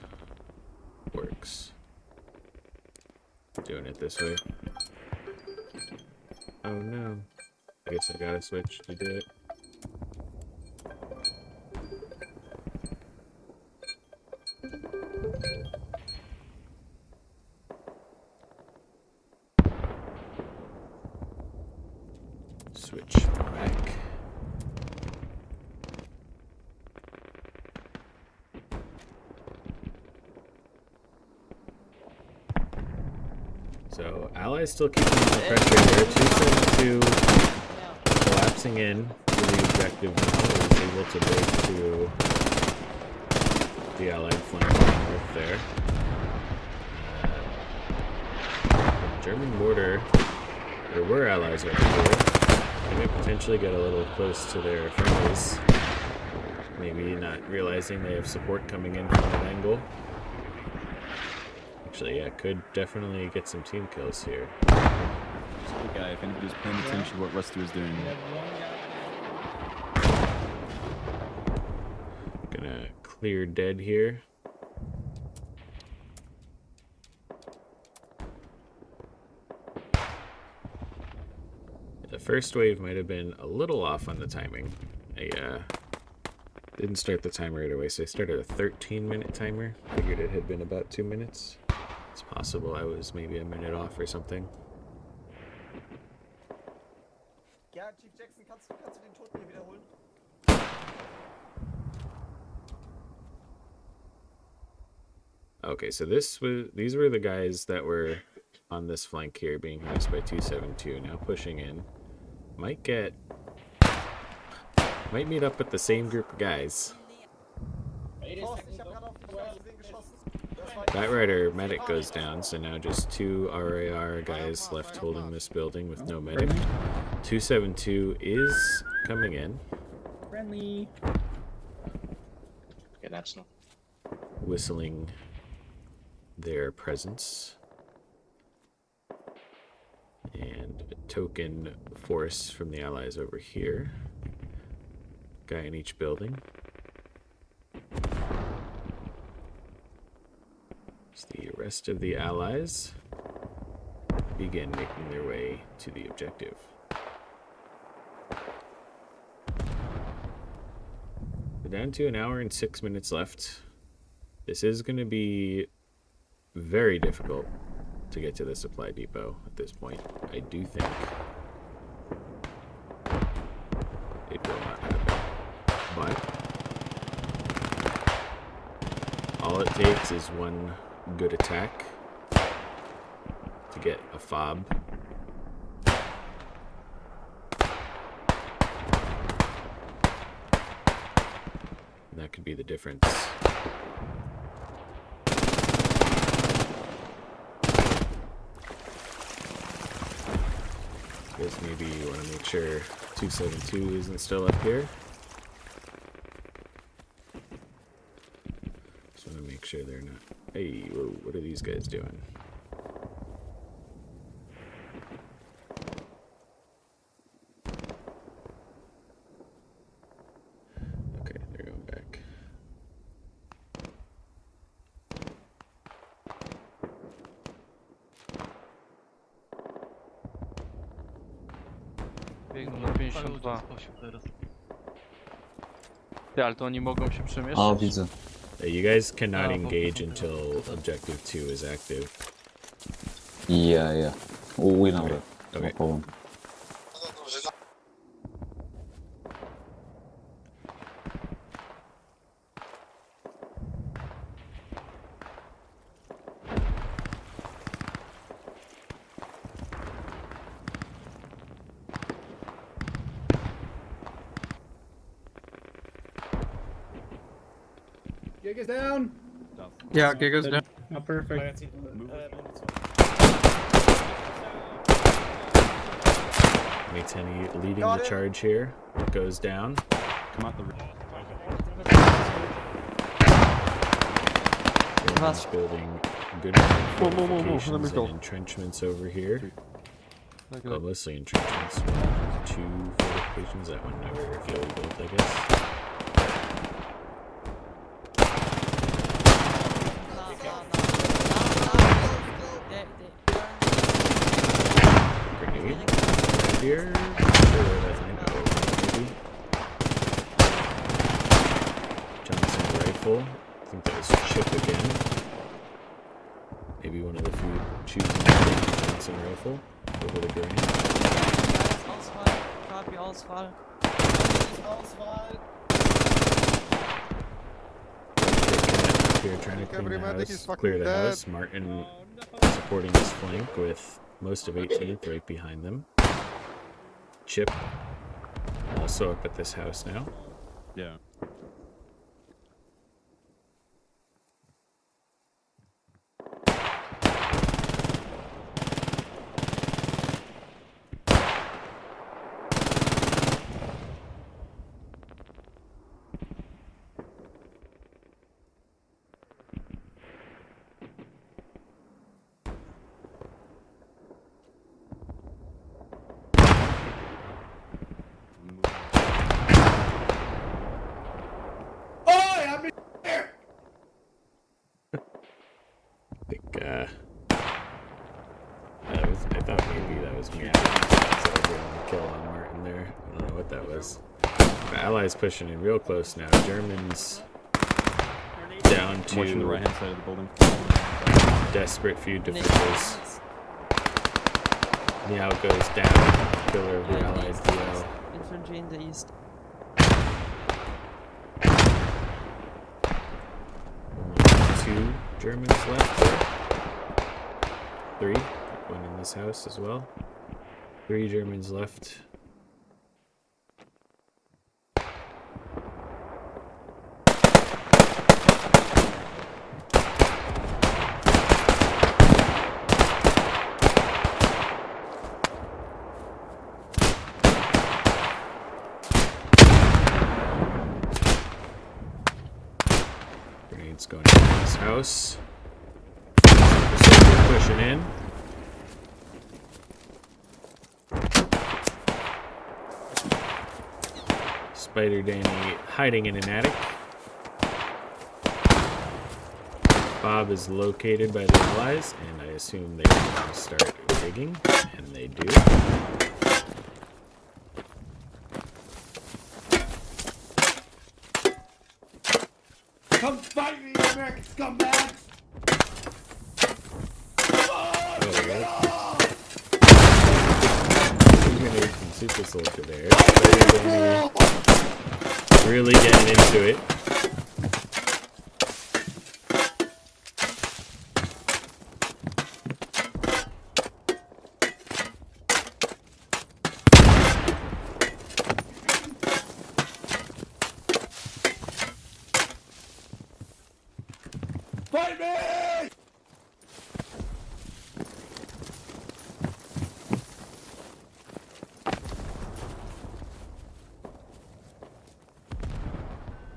works. Doing it this way. Oh no. I guess I gotta switch to do it. Switch back. So Allies still keeping the pressure here. 272 collapsing in to the objective now. Is able to break through the Allied flank on the north there. German border, there were Allies over here. They might potentially get a little close to their friendlies. Maybe not realizing they have support coming in from that angle. Actually, yeah, could definitely get some team kills here. Guy, if anybody's paying attention to what Rusty was doing. Gonna clear dead here. The first wave might have been a little off on the timing. I didn't start the timer right away, so I started a 13-minute timer. Figured it had been about 2 minutes. It's possible I was maybe a minute off or something. Ja, Chief Jackson, kannst du den Tod mir wiederholen? Okay, so these were the guys that were on this flank here, being harassed by 272. Now pushing in, might meet up with the same group of guys. Bat Rider medic goes down, so now just 2 RAR guys left holding this building with no medic. 272 is coming in. Friendly. Yeah, that's not. Whistling their presence. And a token force from the Allies over here. Guy in each building. As the rest of the Allies begin making their way to the objective. We're down to 1 hour and 6 minutes left. This is going to be very difficult to get to the supply depot at this point. I do think it will not happen. But all it takes is one good attack to get a fob. And that could be the difference. Guess maybe you want to make sure 272 isn't still up here. Just want to make sure they're not. Hey, whoa, what are these guys doing? Okay, they're going back. Biegną na 52. Ty, ale to oni mogą się przemieszczać. O, widzę. You guys cannot engage until objective 2 is active. Yeah. We know that. Okay. No problem. Gig is down. Yeah, Giga's down. Oh, perfect. Tenny leading the charge here. It goes down. Come out the Germans building good fortifications and entrenchments over here. Well, mostly entrenchments. 2 fortifications. That one never fully built, I guess. Grenade? Here? Sure, that's maybe. Johnson rifle. I think that was Chip again. Maybe one of the few choosing Johnson rifle over the grenade. Here trying to clean the house, clear the house. Martin supporting his flank with most of 18th right behind them. Chip also up at this house now. Yeah. I thought maybe that was me. So a kill on Martin there. I don't know what that was. The Allies pushing in real close now. Germans down to the right hand side of the building. Desperate few defenders. Meow goes down. Killer of the Allies DL. Infantry in the east. Only 2 Germans left there. 3. One in this house as well. 3 Germans left. Grenades going into this house. Pushing in. Spider Danny hiding in an attic. Bob is located by the Allies, and I assume they are going to start digging, and they do. Come fight me, you American scumbags! Grenade from Super Soldier there. Really getting into it. Fight me!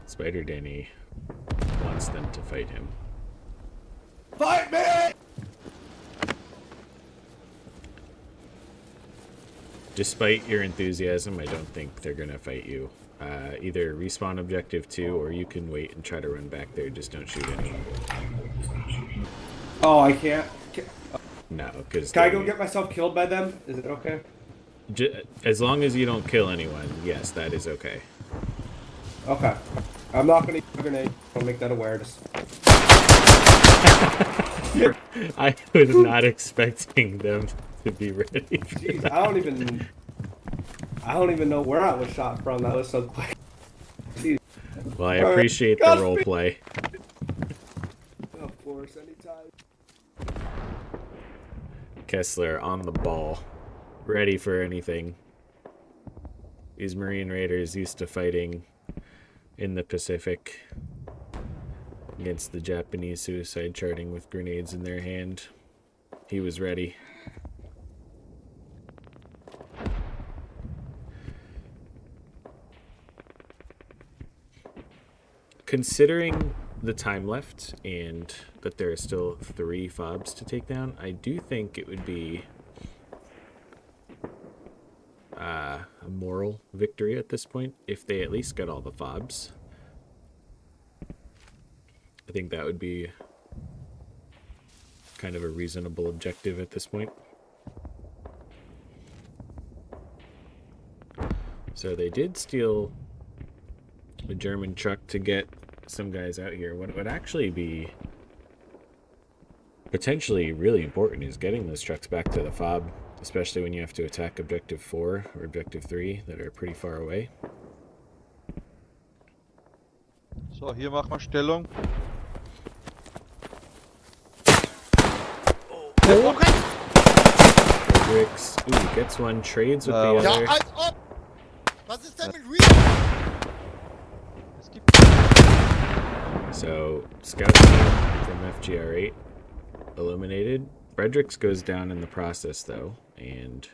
Spider Danny wants them to fight him. Fight me! Despite your enthusiasm, I don't think they're gonna fight you. Either respawn objective 2, or you can wait and try to run back there. Just don't shoot anyone. Oh, I can't. No, because Can I go get myself killed by them? Is it okay? As long as you don't kill anyone, yes, that is okay. Okay. I'm not gonna use a grenade. I'll make that aware. Just... I was not expecting them to be ready. Jeez, I don't even know where I was shot from. That was so quick. Jeez. Well, I appreciate the role play. Of course, anytime. Kessler on the ball, ready for anything. These Marine Raiders used to fighting in the Pacific against the Japanese suicide charting with grenades in their hand. He was ready. Considering the time left and that there are still 3 fobs to take down, I do think it would be a moral victory at this point if they at least got all the fobs. I think that would be kind of a reasonable objective at this point. So they did steal a German truck to get some guys out here. What would actually be potentially really important is getting those trucks back to the fob, especially when you have to attack Objective 4 or Objective 3 that are pretty far away. So, hier machen wir Stellung. Fredericks, ooh, gets one, trades with the other. Ja, als ob! Was ist denn mit Realism? So, scout team from FGR8 eliminated. Fredericks goes down in the process, though, and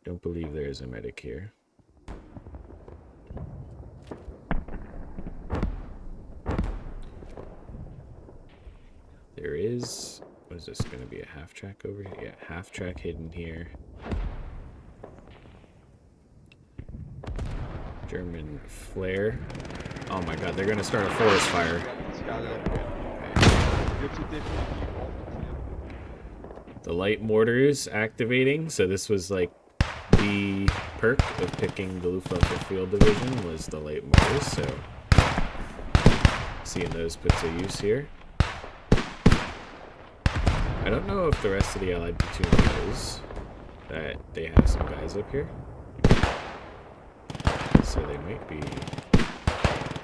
don't believe there is a medic here. There is... What is this going to be? A half track over here? Yeah, half track hidden here. German flare. Oh my god, they're going to start a forest fire. The light mortars activating. So this was like the perk of picking the Luftwaffe Field Division was the light mortars. So seeing those put to use here. I don't know if the rest of the Allied platoon knows that they have some guys up here. So they might be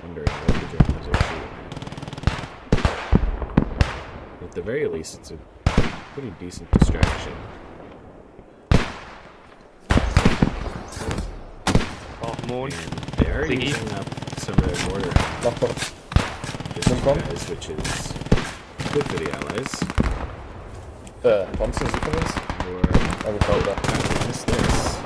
wondering what the Germans are shooting at. At the very least, it's a pretty decent distraction. And they are using up some of their mortar guys, which is good for the Allies. Thompson, is it for this? Or I would call that. Missed this.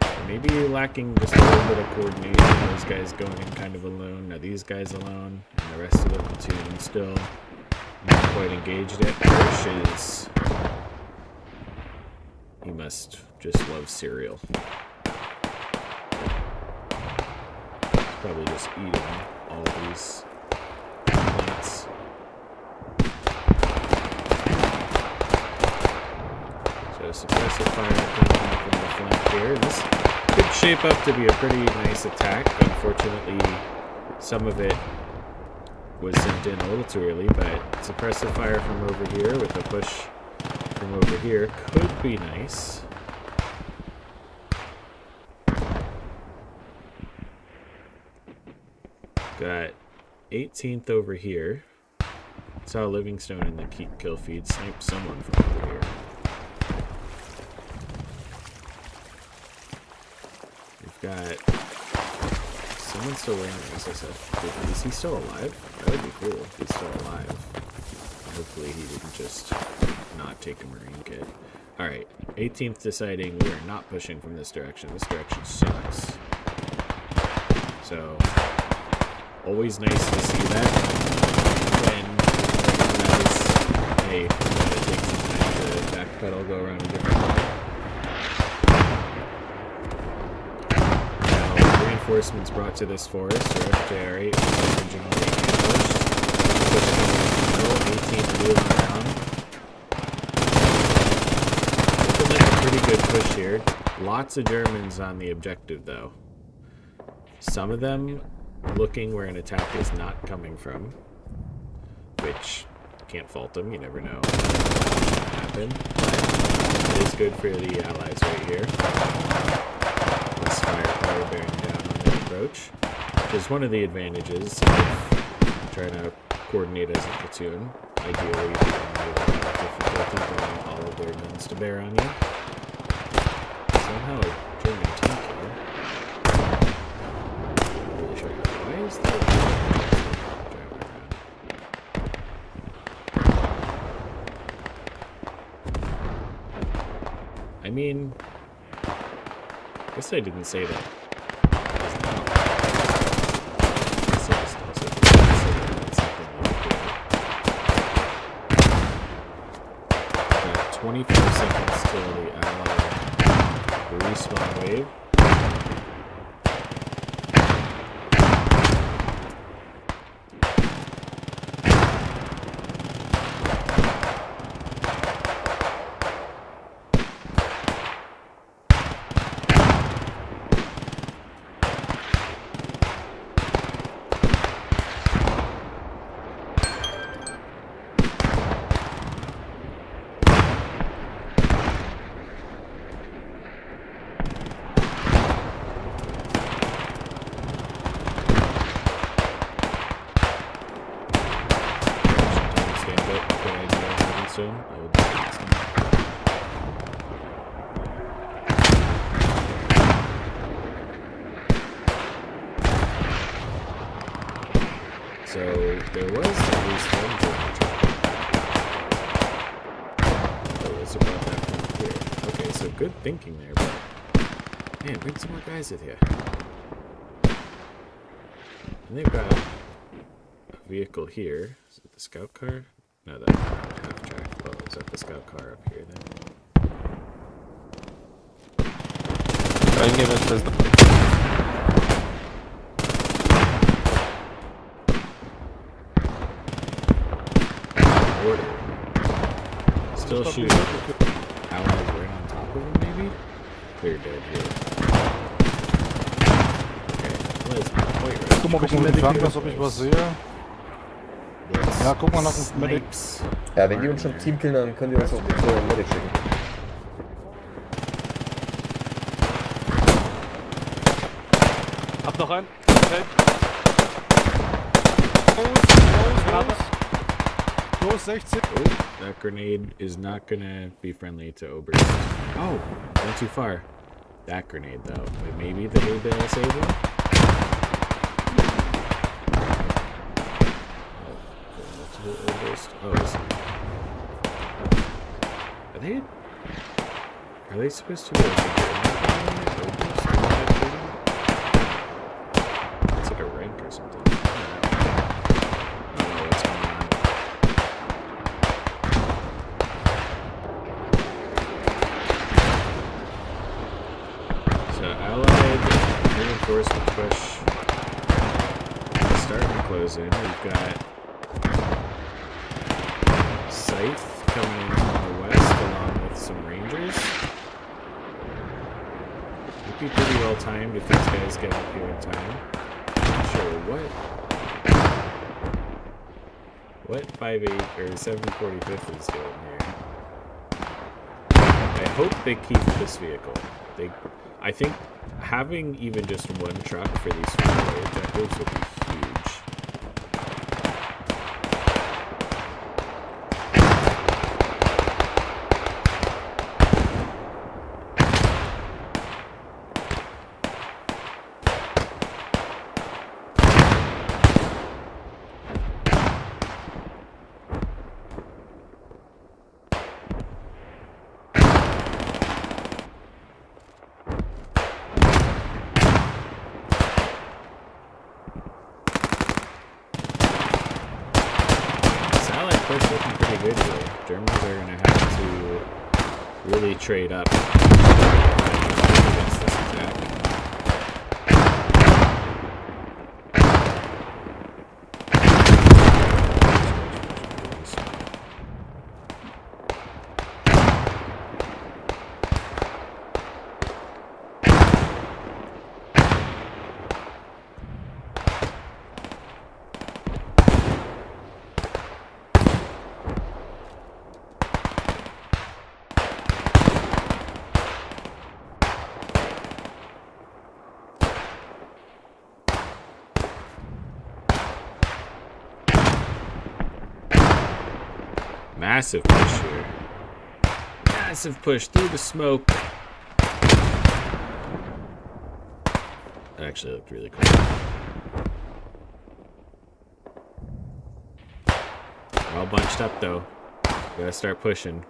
So, maybe lacking just a little bit of coordination. Those guys going in kind of alone. Now these guys alone, and the rest of the platoon still not quite engaged yet. Hirsch is... He must just love cereal. He's probably just eating all these plants. So suppressive fire coming from the flank here. This could shape up to be a pretty nice attack. Unfortunately, some of it was sent in a little too early, but suppressive fire from over here with a push from over here could be nice. Got 18th over here. Saw Livingstone in the kill feed snipe someone from over here. We've got someone still wearing an SSF. Is he still alive? That would be cool if he's still alive. Hopefully he didn't just not take a Marine kit. Alright, 18th deciding we are not pushing from this direction. This direction sucks. So, always nice to see that when guys, hey, it takes some time to backpedal, go around a different way. Now, reinforcements brought to this forest, or FJR8 was originally ambushed. Pushing 18th wheeling around. Looking like a pretty good push here. lots of Germans on the objective, though. Some of them looking where an attack is not coming from, which can't fault them. You never know what will happen. But it is good for the allies right here. This firepower bearing down on their approach, which is one of the advantages of trying to coordinate as a platoon. Ideally, you can have difficulty bringing all of their guns to bear on you. Somehow a German tank here. Not really sure why is there driving around. I mean, I guess I didn't say that. Got 25 seconds till the ally respawn wave. So there was at least one German truck that was about that point here. Okay, so good thinking there, but man, bring some more guys with you. And they've got a vehicle here. Is it the scout car? No, that's half track. Oh, is that the scout car up here then? I nie wiem, czy to jest... Still shooting. Allies right on top of him, maybe? Clear dead here. Okay, well, it's not quite right. Tu mogę się flankę, ob ich was sehe. Ja, guck mal nach dem Medic. Ja, wenn die uns schon Team killen, dann können die uns auch zur Medic schicken. Hab noch einen. Close 16. Oh, that grenade is not gonna be friendly to Oberst. Oh, went too far. That grenade, though. But maybe the hay bale saved him? Oh, are they supposed to be it's like a rank or something. I don't know what's going on. So Allied reinforcement push starting to close in. We've got Scythe coming in from the west along with some Rangers. Would be pretty well timed if these guys get up here in time. Not sure what 5.8 or 745 is doing here. I hope they keep this vehicle. I think having even just one truck for these faraway objectives would be huge. Looking pretty good here. Germans are going to have to really trade up against this attack. Massive push here. Massive push through the smoke. That actually looked really cool. We're all bunched up though. Gotta start pushing.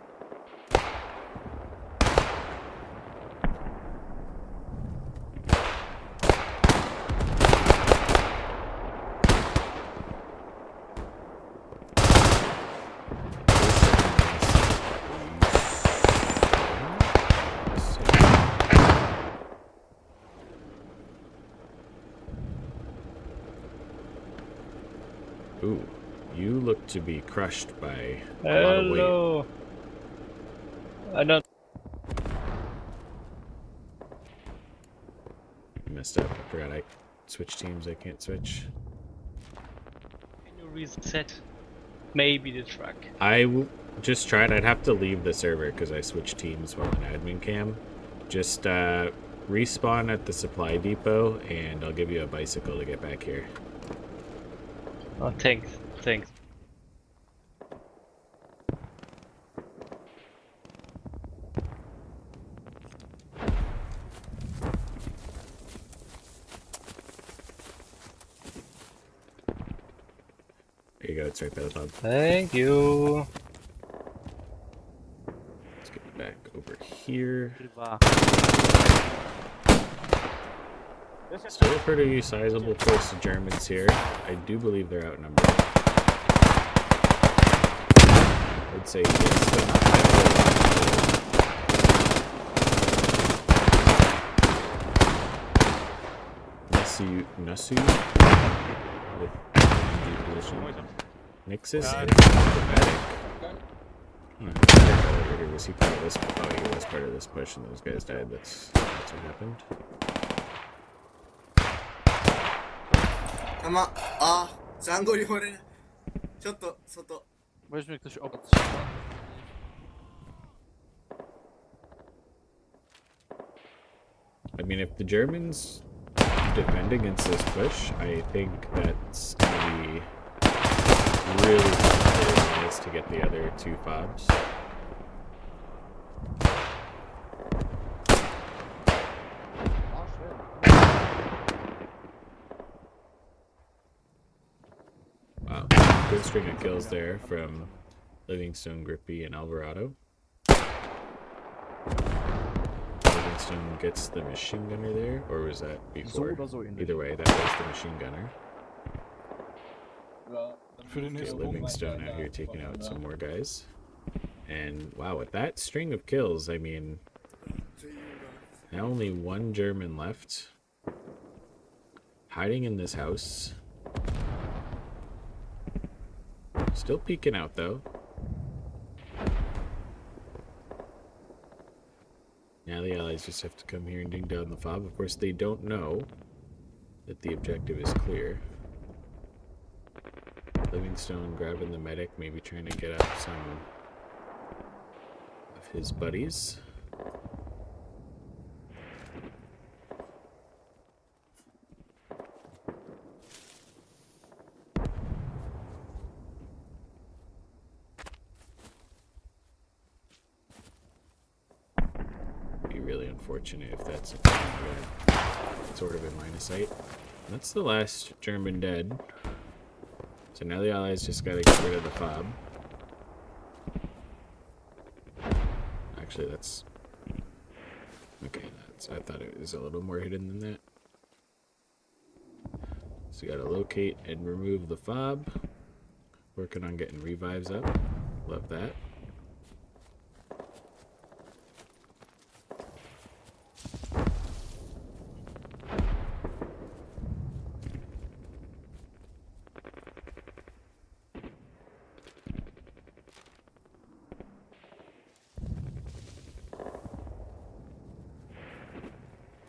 Ooh, you look to be crushed by a lot of weight. Hello. I don't. Messed up. I forgot I switch teams. I can't switch. Can you reset? Maybe the truck. Just tried. I'd have to leave the server because I switched teams while in admin cam. Just respawn at the supply depot, and I'll give you a bicycle to get back here. Oh, thanks. Thanks. There you go. It's right by the pub. Thank you. Let's get back over here. Still a pretty sizable force of Germans here. I do believe they're outnumbered. I'd say yes, but not by a whole lot. Nasu with MG position. Nixus and Dramatic. Was he part of this? Oh, he was part of this push, and those guys died. That's what happened. Weźmie ktoś obok. I mean, if the Germans defend against this push, I think that's gonna be really tough to get the other two fobs. Wow, good string of kills there from Livingstone, Grippy, and Alvarado. Livingstone gets the machine gunner there, or was that before? Either way, that was the machine gunner. Okay, Livingstone out here taking out some more guys. And wow, with that string of kills, I mean, now only one German left. Hiding in this house. Still peeking out though. Now the Allies just have to come here and ding down the fob. Of course, they don't know that the objective is clear. Livingstone grabbing the medic, maybe trying to get up some of his buddies. Really unfortunate if that's sort of in line of sight. That's the last German dead. So now the Allies just gotta get rid of the fob. Actually, that's okay. I thought it was a little more hidden than that. So you gotta locate and remove the fob. Working on getting revives up. Love that.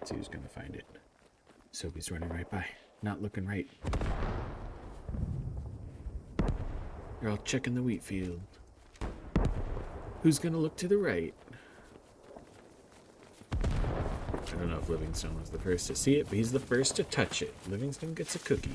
See who's gonna find it. Sophie's running right by. Not looking right. They're all checking the wheat field. Who's gonna look to the right? I don't know if Livingstone was the first to see it, but he's the first to touch it. Livingstone gets a cookie.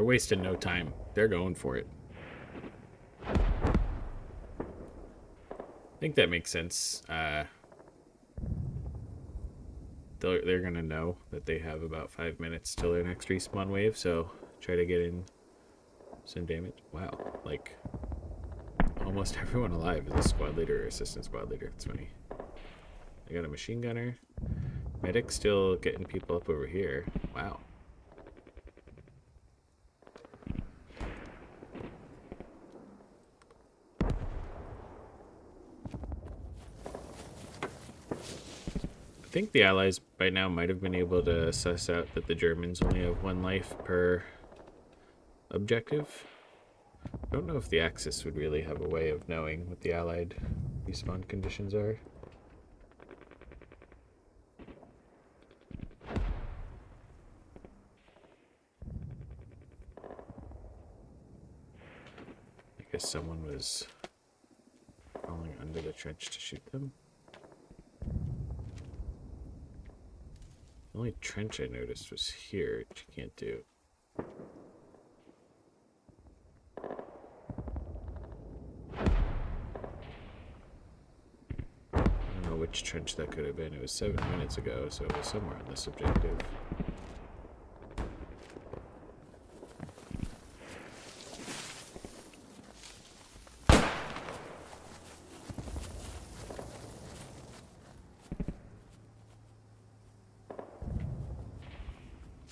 wasting no time. They're going for it. I think that makes sense. They're gonna know that they have about 5 minutes till their next respawn wave, so try to get in some damage. Wow, like almost everyone alive is a squad leader or assistant squad leader. It's funny. I got a machine gunner. Medic still getting people up over here. Wow. I think the Allies by now might have been able to suss out that the Germans only have 1 life per objective. I don't know if the Axis would really have a way of knowing what the Allied respawn conditions are. I guess someone was crawling under the trench to shoot them. The only trench I noticed was here, which you can't do. I don't know which trench that could have been. It was 7 minutes ago, so it was somewhere on this objective.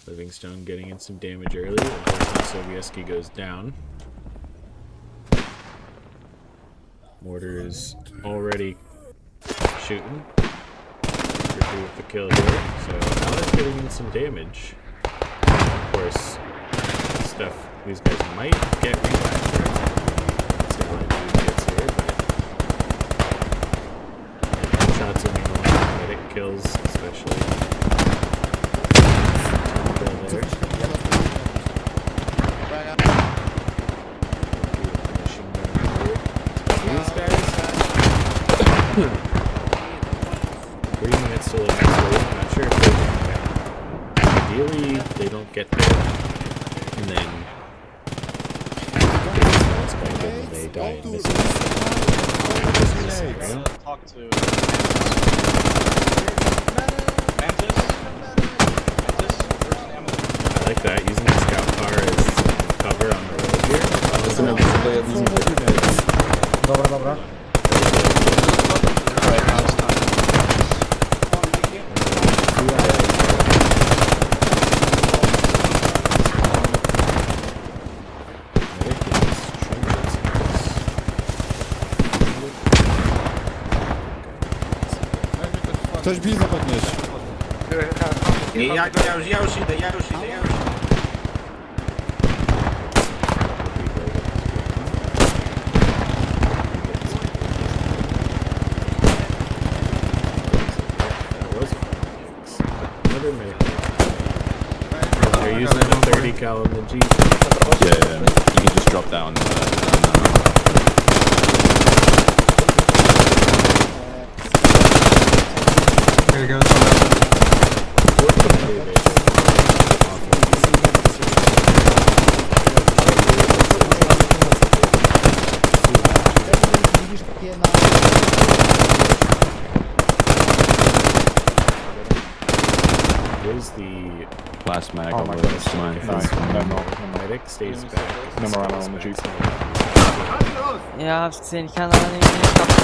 Livingstone getting in some damage early. Unfortunately, Sobieski goes down. Mortar is already shooting. Ricky with the kill here. So Allies getting in some damage. Of course, stuff these guys might get revived. Let's see how that dude gets here, but shots are mean a lot. Medic kills especially. There. These guys 3 minutes till the next wave. I'm not sure if they're going to get. Ideally, they don't get there. And then it's kind of when they die in this scenario. Talk to I like that, using the scout car as cover on the road here. Dobra, dobra. Ktoś blisko podnieść. Nie, ja już idę. They're using a 30 cal in the Jeep. Yeah, you can just drop down. Here goes. Here's the last mag. Oh my goodness. Mine. medic stays back. No more ammo on the Jeep. Ja, hab's gesehen, ich kann aber nicht stoppen.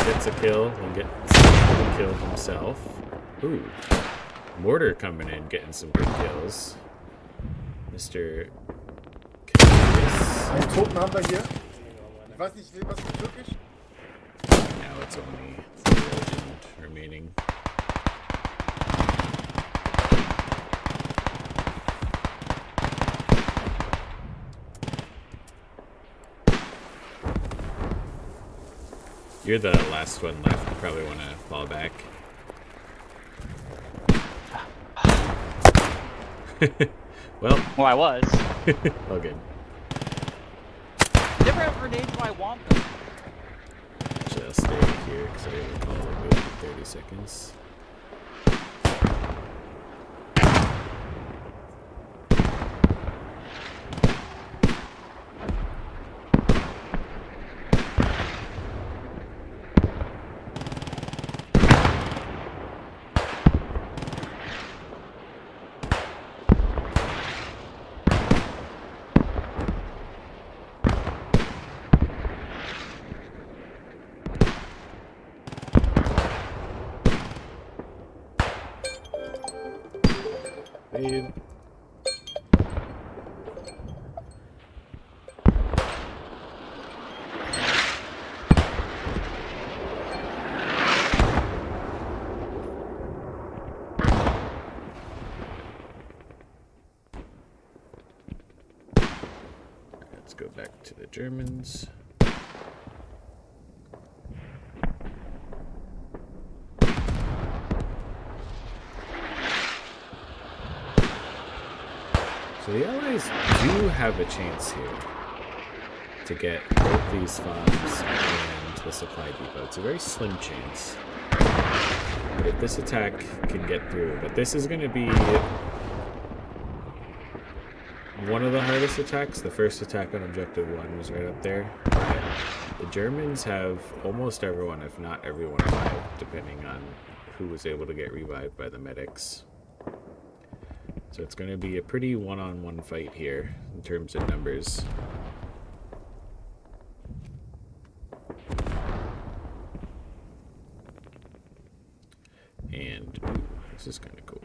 Gets a kill and gets a kill himself. Ooh. Mortar coming in, getting some good kills. Mr. Einen Toten haben wir hier. Ich weiß nicht, was ist wirklich? Now it's only 3 legend remaining. You're the last one left. You probably want to fall back. Well, I was. All good. Never have grenades when I want them. Actually, I'll stay here because I recall the move in 30 seconds. Wave. Let's go back to the Germans. So the Allies do have a chance here to get both these FOBs and the supply depot. It's a very slim chance. But if this attack can get through, but this is going to be one of the hardest attacks. The first attack on Objective 1 was right up there. The Germans have almost everyone, if not everyone, alive, depending on who was able to get revived by the medics. So it's going to be a pretty one-on-one fight here in terms of numbers. And ooh, this is kind of cool.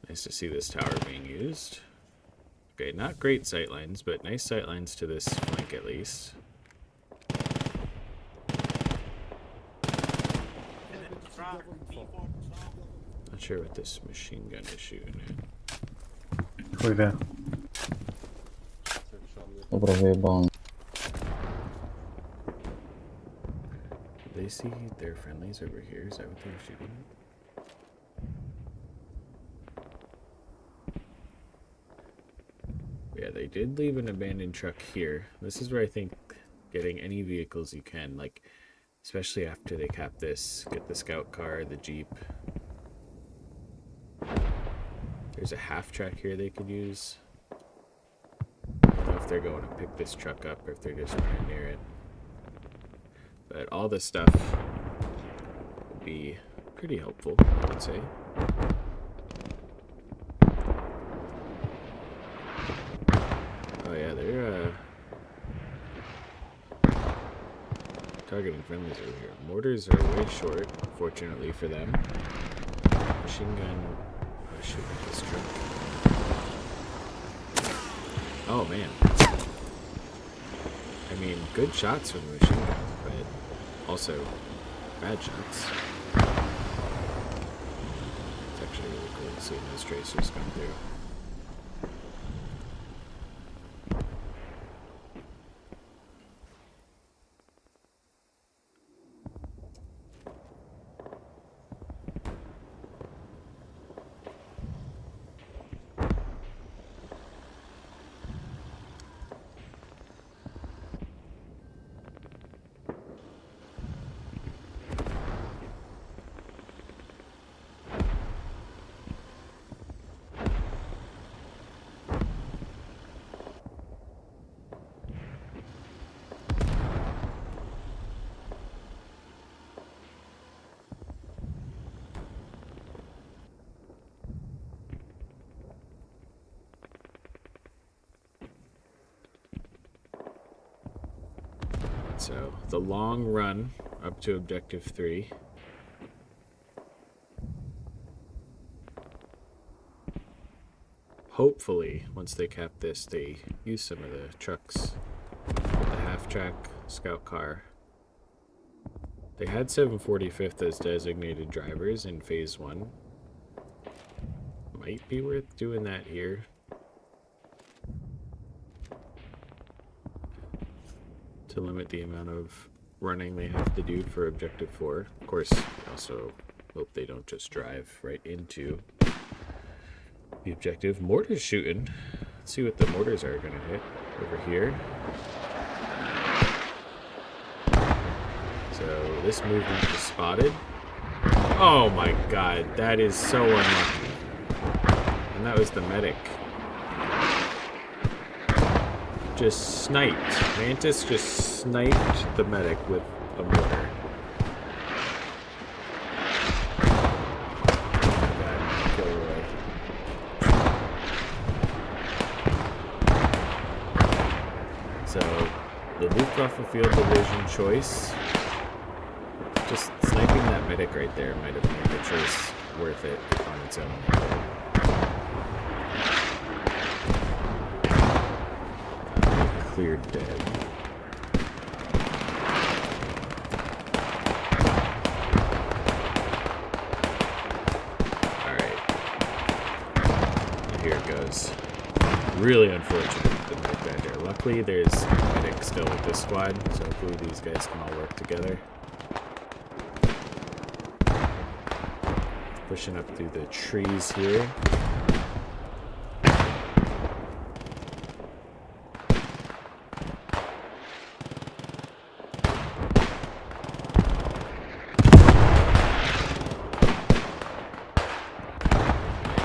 Nice to see this tower being used. Okay, not great sightlines, but nice sightlines to this flank at least. Not sure what this machine gun is shooting at. Chuj Dobra, wyjebane. They see their friendlies over here. Is that what they're shooting at? Yeah, they did leave an abandoned truck here. This is where I think getting any vehicles you can, like, especially after they cap this, get the scout car, the Jeep. There's a half track here they could use. I don't know if they're going to pick this truck up or if they're just running near it. But all this stuff would be pretty helpful, I would say. Oh yeah, they're targeting friendlies over here. Mortars are way short, fortunately for them. Machine gun. Oh shoot, this truck. Oh man. I mean, good shots from the machine gun, but also bad shots. It's actually really cool to see those tracers come through. So, the long run up to Objective 3. Hopefully, once they cap this, they use some of the trucks. The half-track scout car. They had 745th as designated drivers in Phase 1. Might be worth doing that here. To limit the amount of running they have to do for Objective 4. Of course, I also hope they don't just drive right into the objective. Mortars shooting. Let's see what the mortars are going to hit over here. So this movement is spotted. Oh my god, that is so unlucky. And that was the medic. Just sniped. Mantis just sniped the medic with a mortar. So, the Luftwaffe Field Division choice, just sniping that medic right there might have made the choice worth it on its own. Cleared dead. Alright. Here it goes. Really unfortunate that my bad there. Luckily there's a medic still with this squad, so hopefully these guys can all work together. Pushing up through the trees here.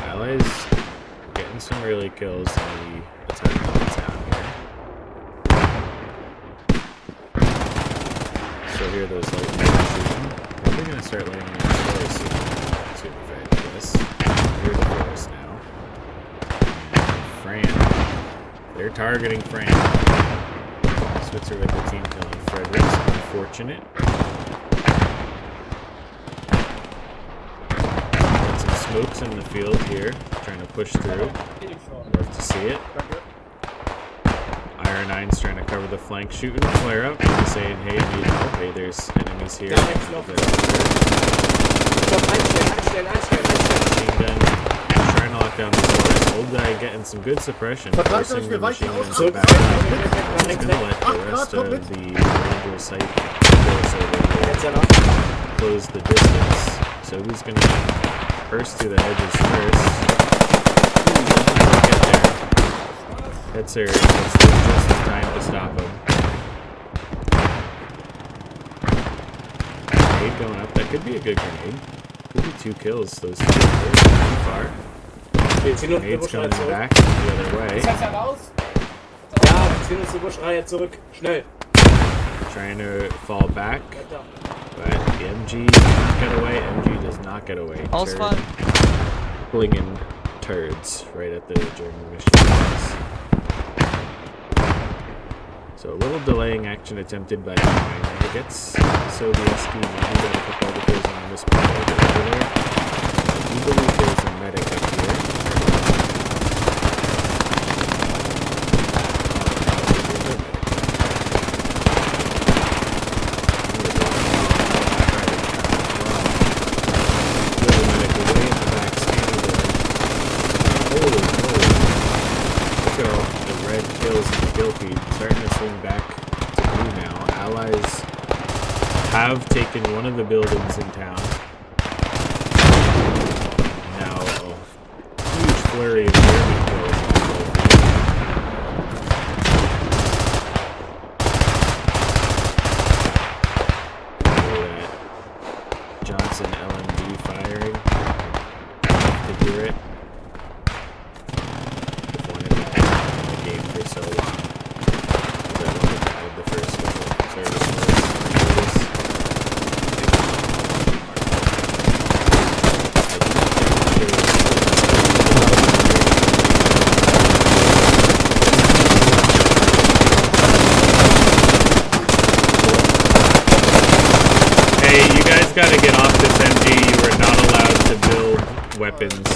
Allies getting some early kills in the attack on the town here. Still hear those light shooting. Probably gonna start laying in artillery soon. To evade this. Hear the forest now. Fran. They're targeting Fran. Switzer with the team killing Fredericks. Unfortunate. Got some smokes in the field here. Trying to push through. Love to see it. Iron 9's trying to cover the flank, shooting a flare up, saying, hey, I need help. Hey, there's enemies here. Machine gun, trying to lock down the forest. Old guy getting some good suppression, forcing the machine gun to back up. He's gonna let the rest of the ranger site force over here close the distance. So who's gonna burst through the hedges first? Get there. That's her. That's just in time to stop him. Grenade going up. That could be a good grenade. Could be 2 kills. Those 2 kills too far. Grenade's coming back the other way. Trying to fall back. But the MG does not get away. MG does not get away. All's fine. Flinging turds right at the German machine guns. So a little delaying action attempted by the Nuggets. Sobieski maybe got a couple other kills on this part over there. I do believe there's a medic up here. Have taken one of the buildings in town. Now a huge flurry of German kills. Look at that. Johnson LMG firing. To hear it. They've wanted to have the game for so long. They wanted to have the first service. Gotta get off this MG. You are not allowed to build weapons.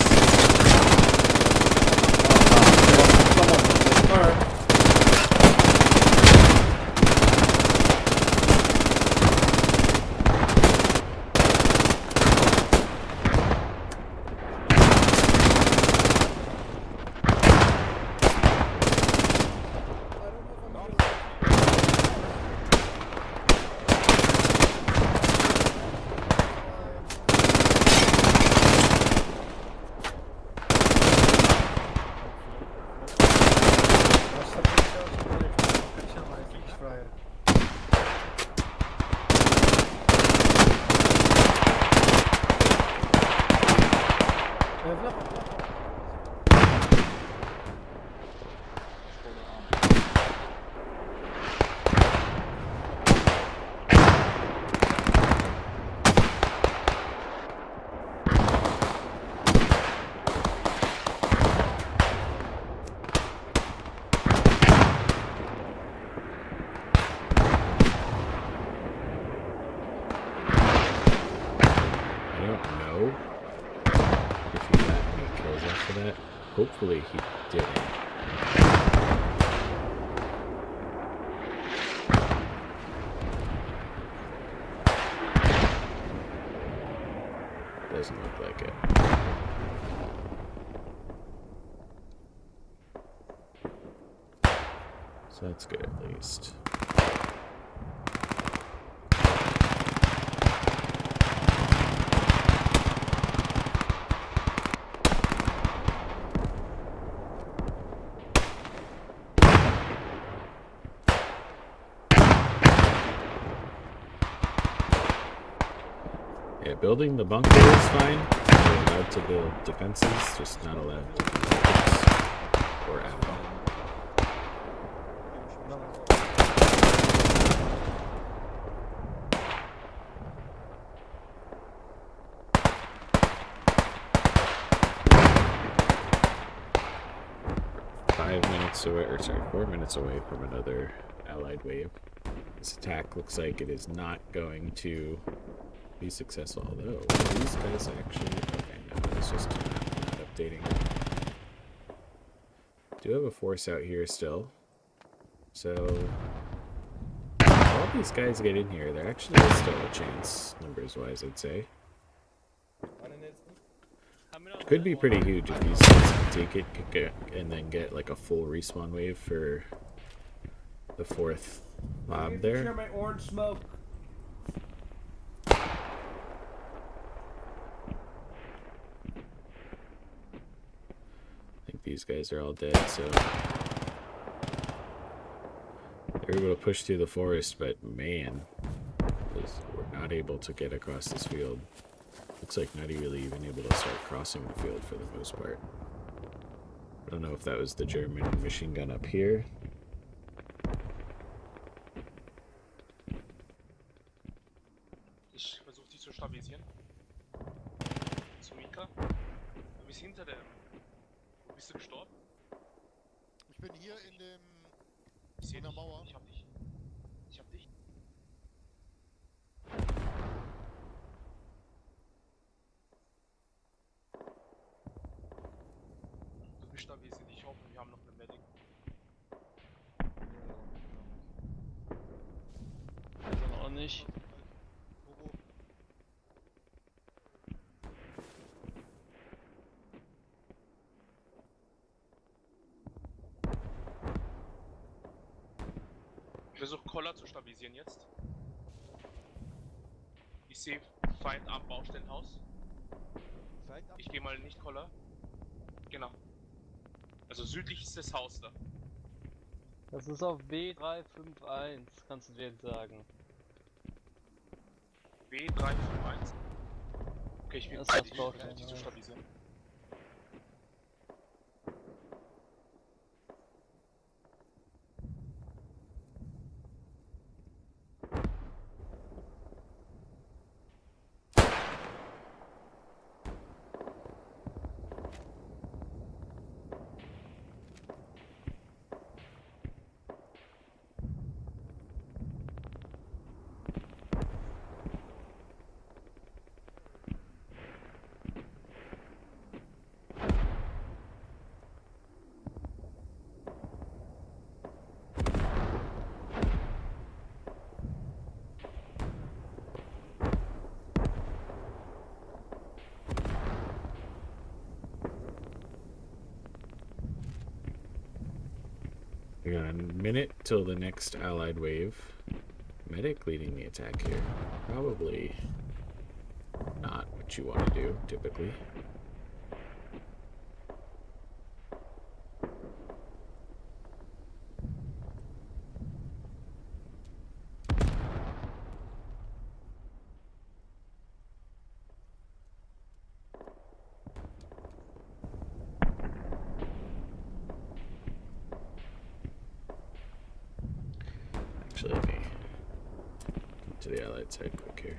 for that? Hopefully he didn't. Doesn't look like it. So that's good at least. Yeah, building the bunker is fine. We're allowed to build defenses, just not allowed to build buildings or ammo. Or sorry, 4 minutes away from another allied wave. This attack looks like it is not going to be successful, although these guys actually... Okay, no, it's just not updating. Do have a force out here still. So, all these guys get in here, there actually is still a chance, numbers-wise, I'd say. Could be pretty huge if these guys can take it and then get like a full respawn wave for the 4th mob there. Share my orange smoke. I think these guys are all dead, so they're able to push through the forest, but man, we're not able to get across this field. Looks like not really even able to start crossing the field for the most part. I don't know if that was the German machine gun up here. Ich versuche die zu stabilisieren. Sumika, du bist hinter dem. Wo bist du gestorben? Ich bin hier in dem. Ich sehe in der dich. Mauer. Ich hab dich. Ich hab dich. Du bist stabilisiert. Ich hoffe, wir haben noch eine Medic. Dann auch nicht. Ich versuche Koller zu stabilisieren jetzt. Ich sehe Feind am Baustellenhaus. Ich gehe mal nicht Koller. Genau. Also südlich ist das Haus da. Das ist auf B351, kannst du dir jetzt sagen. B351. Okay, ich bin Das bei ist dir, das ich versuche die zu stabilisieren. We got a minute till the next allied wave. Medic leading the attack here. Probably not what you want to do, typically. Actually, let me come to the allied side quick here.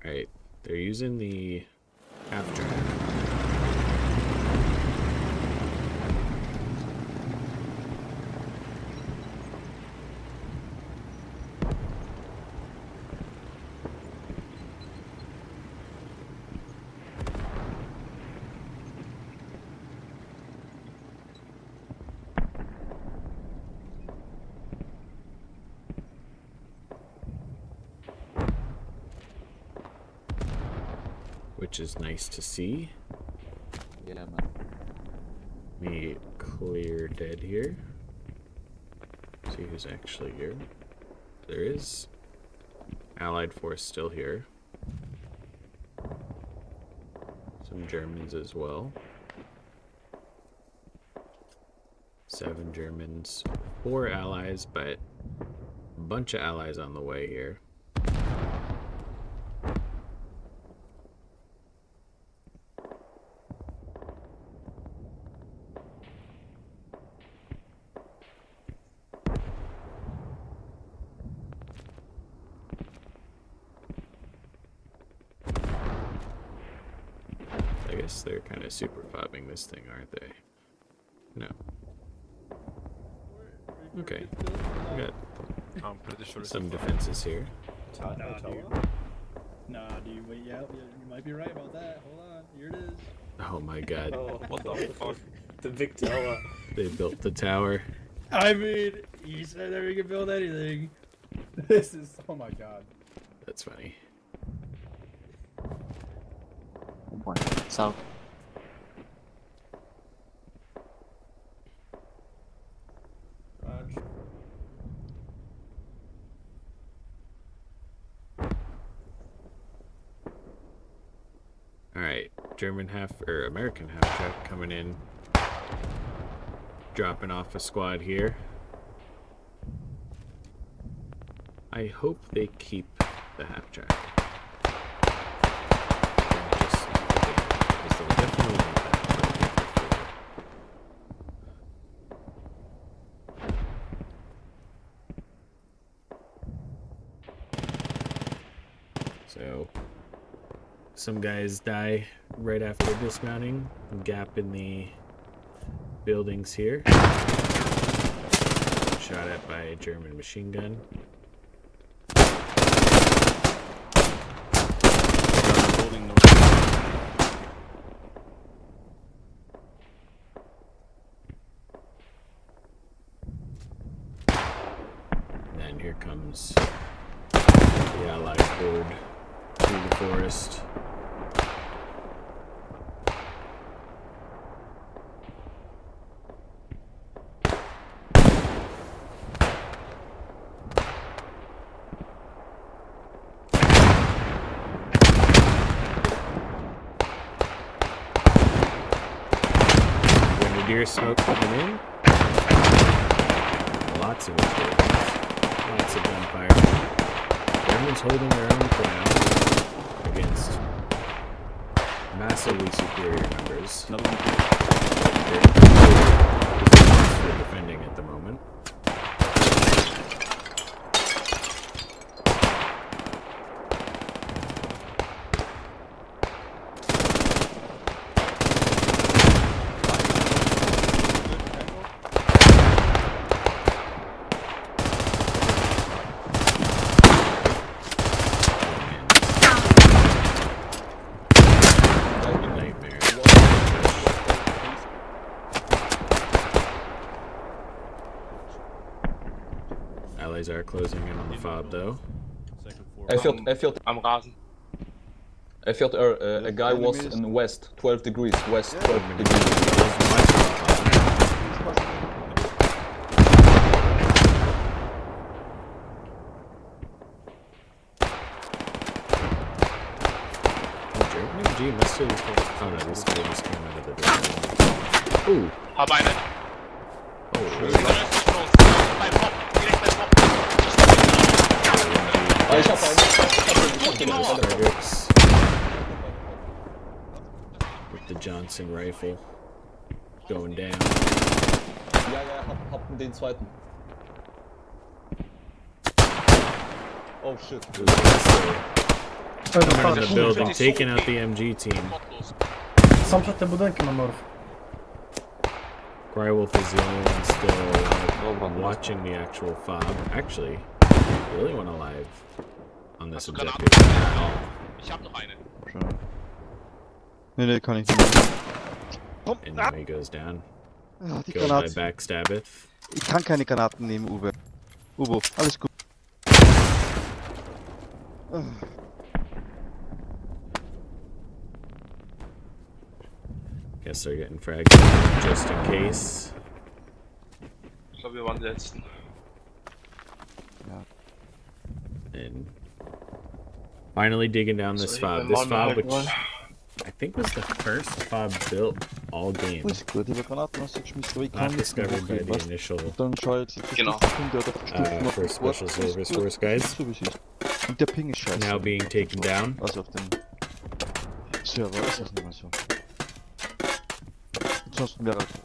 Alright, they're using the half track. Which is nice to see. Yeah, man. Me clear dead here. See who's actually here. There is Allied force still here. Some Germans as well. 7 Germans, 4 allies, but a bunch of allies on the way here. I guess they're kind of super fobbing this thing, aren't they? No. Okay. We got I'm pretty sure some defenses here. Nah, dude, wait, yeah, you might be right about that. Hold on, here it is. Oh my god. Oh, what the fuck? The big tower. They built the tower. I mean, you said that we could build anything. This is, oh my god. That's funny. Oh boy. South. Alright, German American half track coming in. Dropping off a squad here. I hope they keep the half track. Just because they'll definitely need that. So some guys die right after dismounting. Gap in the buildings here. Shot at by a German machine gun. And then here comes the Allied horde through the forest. Grenadier smoke coming in. Lots of explosions. Lots of gunfire. Germans holding their own for now against massively superior numbers. They're defending at the moment. Allies are closing in on the fob though. I felt Am Rasen. a guy was in west, 12 degrees, west 12 degrees. Germany? Gee, must have... Oh no, this guy just came out of the door. Ooh. Hab einen. Oh, Beim Pop. Direkt beim Pop. Ich hab einen. Durch die Mauer. Fredericks with the Johnson rifle going down. Ja, hab den zweiten. Oh shit. Coming in the building, taking out the MG team. Są przed tym budynkiem, Amorf. Crywolf is the only one still watching the actual fob. Actually, the only one alive on this objective. Ich hab noch eine. Nee, kann ich nicht. Enemy goes down. Die Killed by Granate. Backstabbeth. Ich kann keine Granaten nehmen, Uwe. Uwe, alles gut. Guess they're getting fragged just in case. Ich glaube, wir waren die Letzten. And finally digging down this fob. This fob, which I think was the first fob built all game. Ist gut, ich habe Granaten rausgeschmissen, aber ich kann Not discovered by the initial Dann schau jetzt, ich Genau. for Special Service Force guys. So wie es ist. Und der Ping ist scheiße. Now being taken down. Also auf dem Server ist das nicht mehr so. Ansonsten wäre er tot.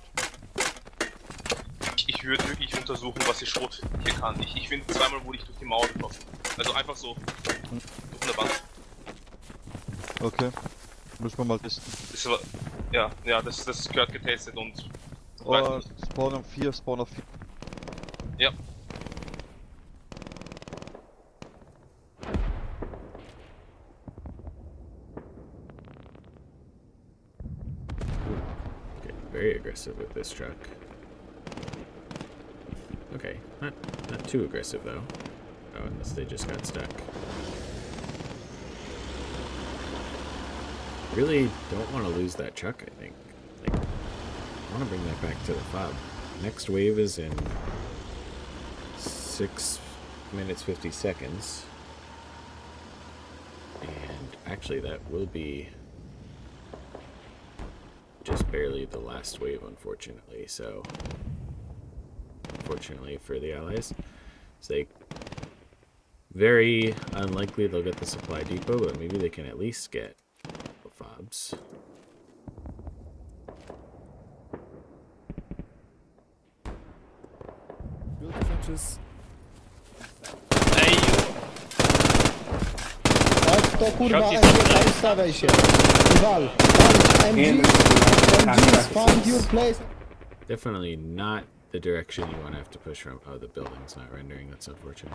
Ich würde wirklich untersuchen, was die Schrot hier kann. Ich finde, zweimal wurde ich durch die Mauer getroffen. Also einfach so. Durch eine Wand. Okay. Müssen wir mal testen. Das war, ja, das gehört getestet und. Oh, Spawn auf 4, Spawn auf 4. Ja. Very aggressive with this truck. Okay, not too aggressive though. Oh, unless they just got stuck. Really don't want to lose that truck, I think. Like, I want to bring that back to the fob. Next wave is in 6 minutes 50 seconds. And actually that will be just barely the last wave, unfortunately. So, unfortunately for the Allies, it's like very unlikely they'll get the supply depot, but maybe they can at least get the fobs. To kurwa, MG, ustawiaj się. Wal, MGs, find your place. Definitely not the direction you want to have to push from. Oh, the building's not rendering. That's unfortunate.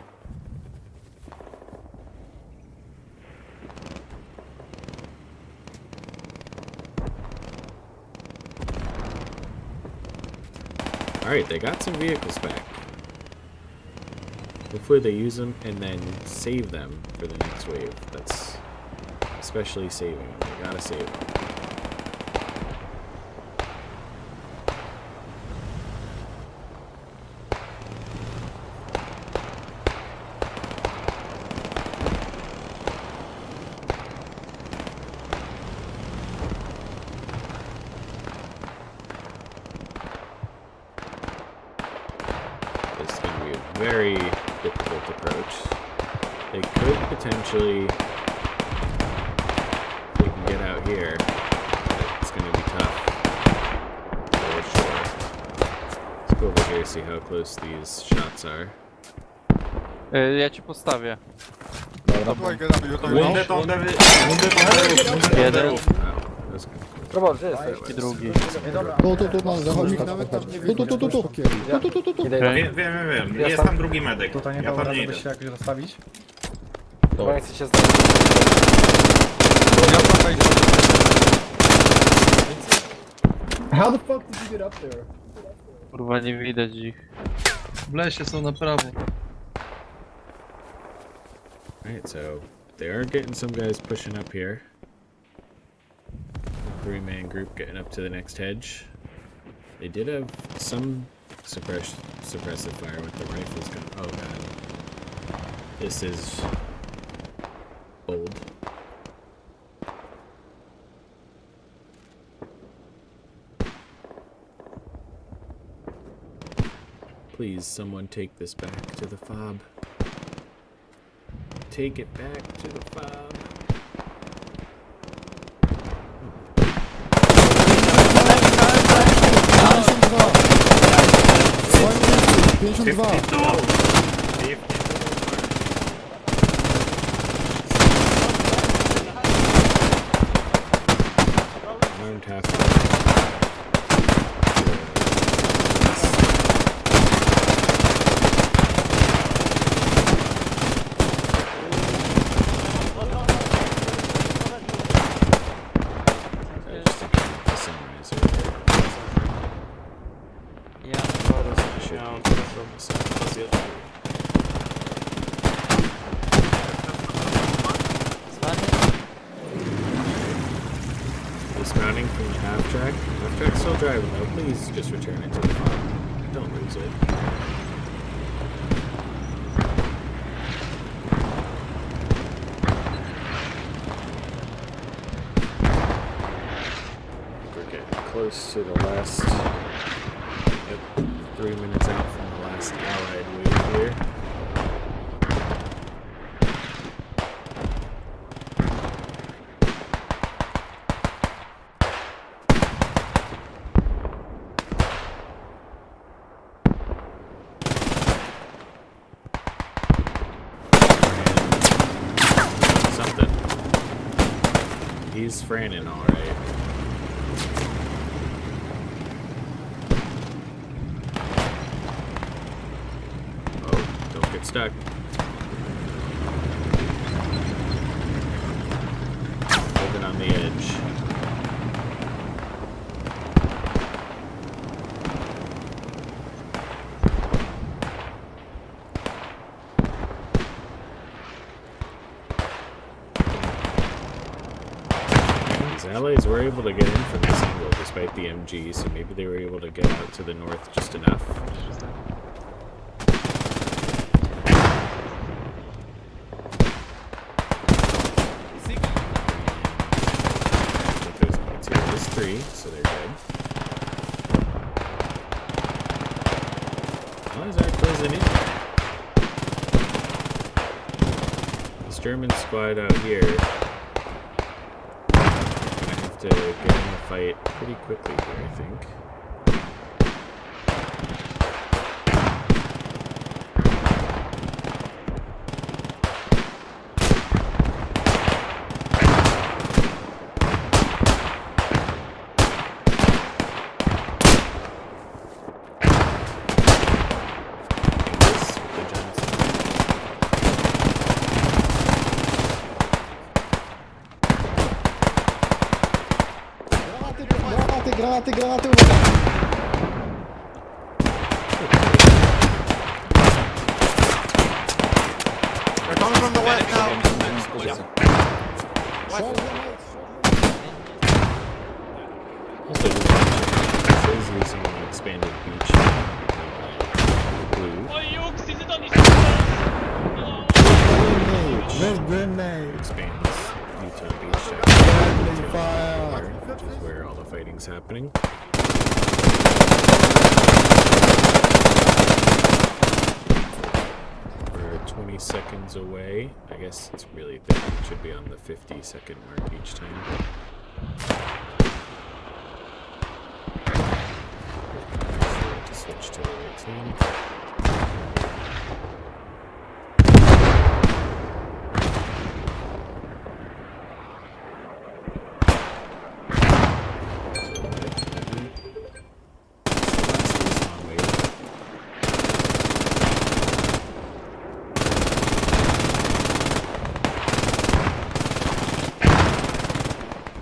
Alright, they got some vehicles back. Hopefully they use them and then save them for the next wave. That's especially saving them. They gotta save them. This is going to be a very difficult approach. They could potentially, if they can get out here, it's going to be tough. For sure. Let's go over here, see how close these shots are. Ja ci postawię. Jeden. Robert, gdzie jesteś? I drugi. Tu, mam zachodzić. Tu. Wiem. Jest tam drugi medyk. Tutaj nie Ja dało tam nie rady idę. się jakoś rozstawić. Chyba nie chcę się znaleźć. How the fuck did you get up there? Kurwa, nie widać ich. W lesie są na prawo. Alright, so they are getting some guys pushing up here. 3-man group getting up to the next hedge. They did have some suppressive fire with the rifles gun. Oh god. This is bold. Please, someone take this back to the fob. Take it back to the fob. 52. running from the half track. Half track's still driving though. Please just return it to the farm. Don't lose it. We're getting close to the last. Yep, 3 minutes out from the last Allied wave here. He's Frannon, alright. Oh, don't get stuck. Living on the edge. Allies were able to get in from this angle despite the MG, so maybe they were able to get out to the north just enough. I think there's only two. There's three, so they're good. Allies aren't closing in. This German squad out here to get in the fight pretty quickly here, I think. Granate, uwaga! They're coming from the west now. Also, this is using an expanded beach. Blue. Oh Jungs, die sind doch nicht Grenade expands Utah Beach to fire, which is where all the fighting's happening. We're 20 seconds away. I guess it's really thick. It should be on the 50-second mark each time. To switch to the right team.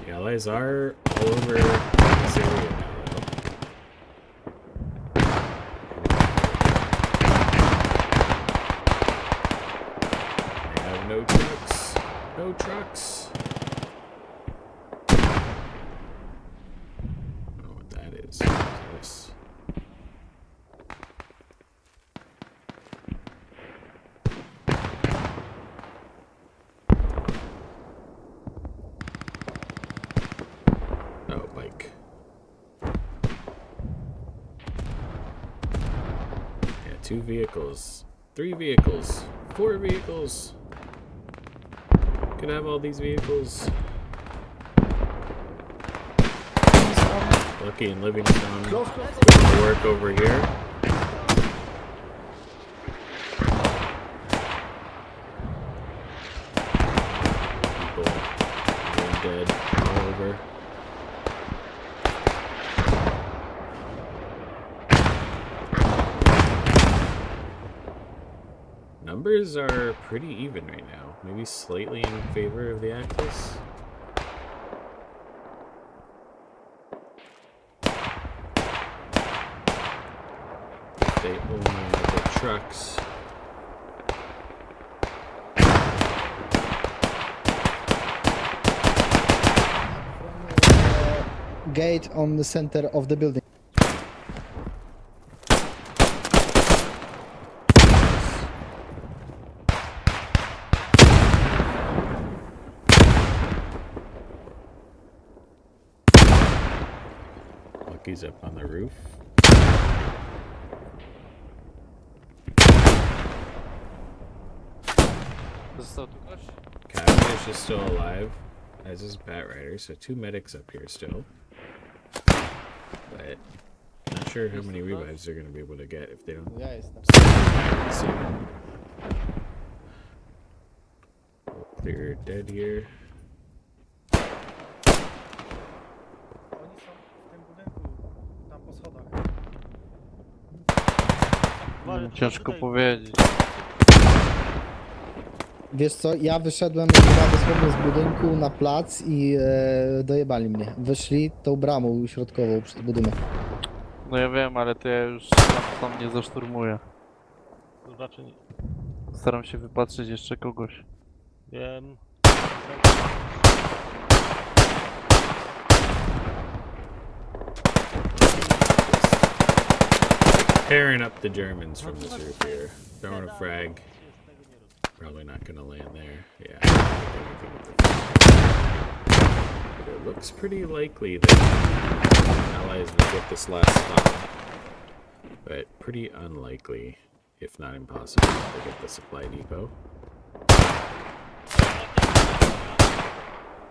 Allies are all over this area now, though. They have no trucks. No trucks. I don't know what that is. What is this? Oh, bike. Yeah, 2 vehicles. 3 vehicles. 4 vehicles. Could have all these vehicles. Lucky and Livingstone doing the work over here. People being dead all over. Numbers are pretty even right now. Maybe slightly in favor of the Axis. They own the trucks. gate on the center of the building. Lucky's up on the roof. Cavendish is still alive, as is Bat Rider, so 2 medics up here still. But not sure how many revives they're going to be able to get if they don't soon. We'll clear dead here. Ciężko powiedzieć. Wiesz co, ja wyszedłem chyba dosłownie z budynku na plac i dojebali mnie. Wyszli tą bramą środkową przed budynek. No ja wiem, ale to ja już tam nie zaszturmuję. To znaczy nie. Staram się wypatrzeć jeszcze kogoś. Wiem. Tearing up the Germans from this roof here. Throwing a frag. Probably not going to land there. Yeah. But it looks pretty likely that Allies will get this last spot. But pretty unlikely, if not impossible, to get the supply depot.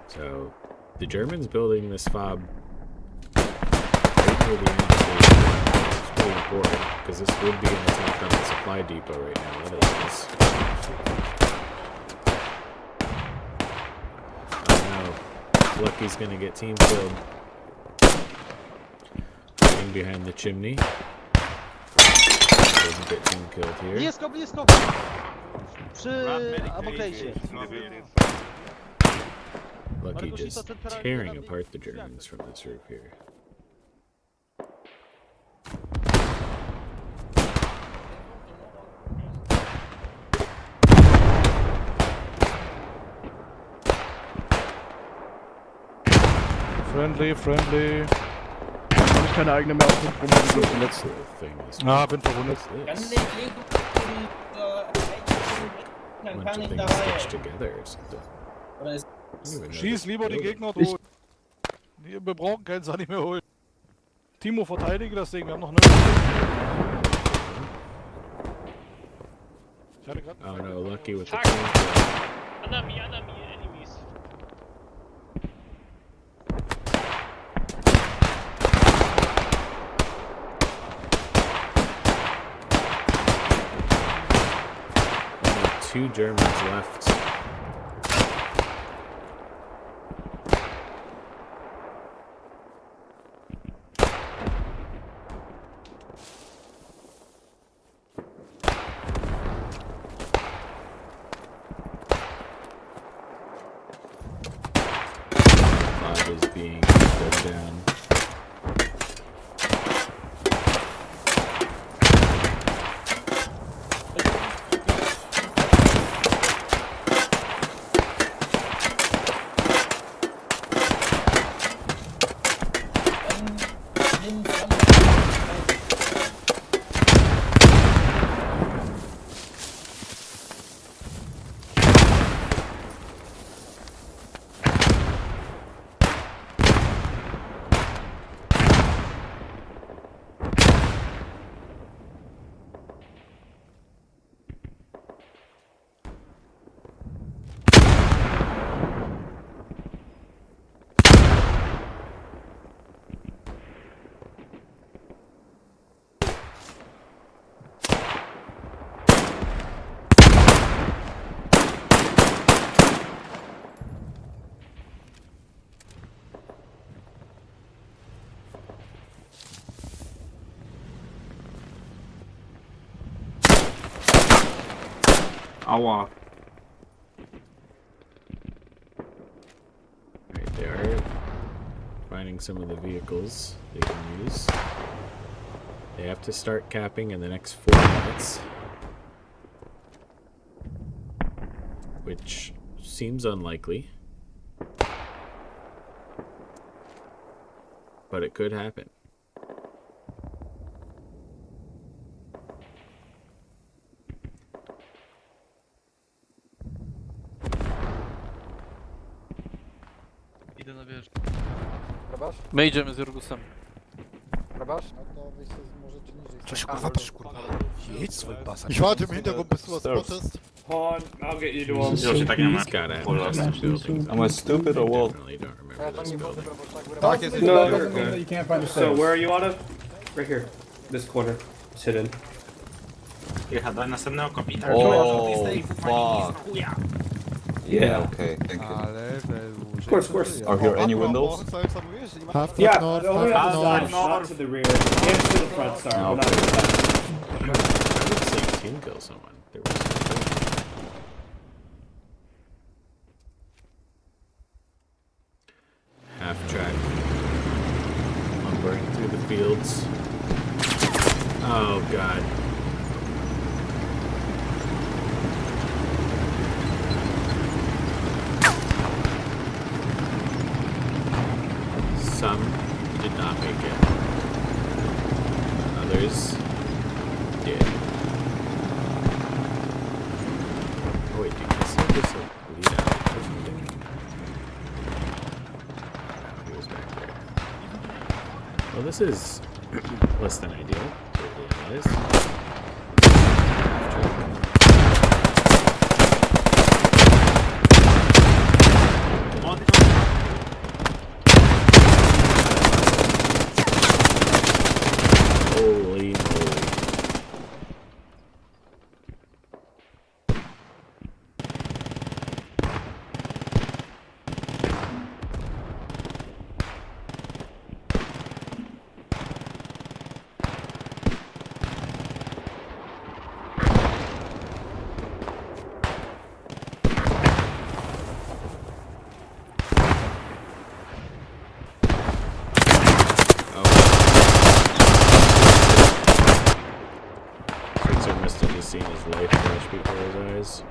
So, the Germans building this fob right near the end of the is pretty important, because this would be an attack on the supply depot right now, otherwise. Oh no, Lucky's gonna get team killed. Hiding behind the chimney. Doesn't get team killed here. Blisko, blisko! Przy Abokejsie. Lucky just tearing apart the Germans from this roof here. Friendly, friendly. Habe ich keine eigene mehr auf dem Problem, die letzte. Ah, bin verwundet. Bunch of things stitched together or something. Schieß lieber die Gegner tot. Wir brauchen keinen Sunny mehr holen. Timo, verteidige das Ding, wir haben noch eine. Oh no, Lucky with the Fuck. team. Under me, enemies. Only 2 Germans left. Is being pulled down. Aua. Right, they are finding some of the vehicles they can use. They have to start capping in the next 4 minutes, which seems unlikely. but it could happen. Idę na wieżę. Grabasz? My idziemy z Jurgusem. Grabasz? No to wy się możecie niżej. Coś kurwa patrz kurwa. Jedź swój pasek. Ich warte im Hintergrund, bis du was spottest. Hold on, I'll get you to him. He's gotta have buildings. Am I stupid or what? Definitely don't remember Ja tam this nie wchodzę, building. grabasz, tak, Tak, grabasz. jest No, super. you're good. You can't find the So stairs. where are you out of? Right here. This corner. It's hidden. Jechać do następnego kopita. Oh, fuck. Yeah, okay, thank you. Of course. Are here any windows? Yeah, only on the side, not to the rear. And to the front, sorry. Oh, but not to the side. I would say team kill someone. There was half track lumbering through the fields. Oh god. Some did not make it. Others did. Oh wait, dude, this is just a lead out or something. Oh, he was back there. Well, this is less than ideal, to be honest. Holy moly. Spencer must have just seen his life flash before his eyes.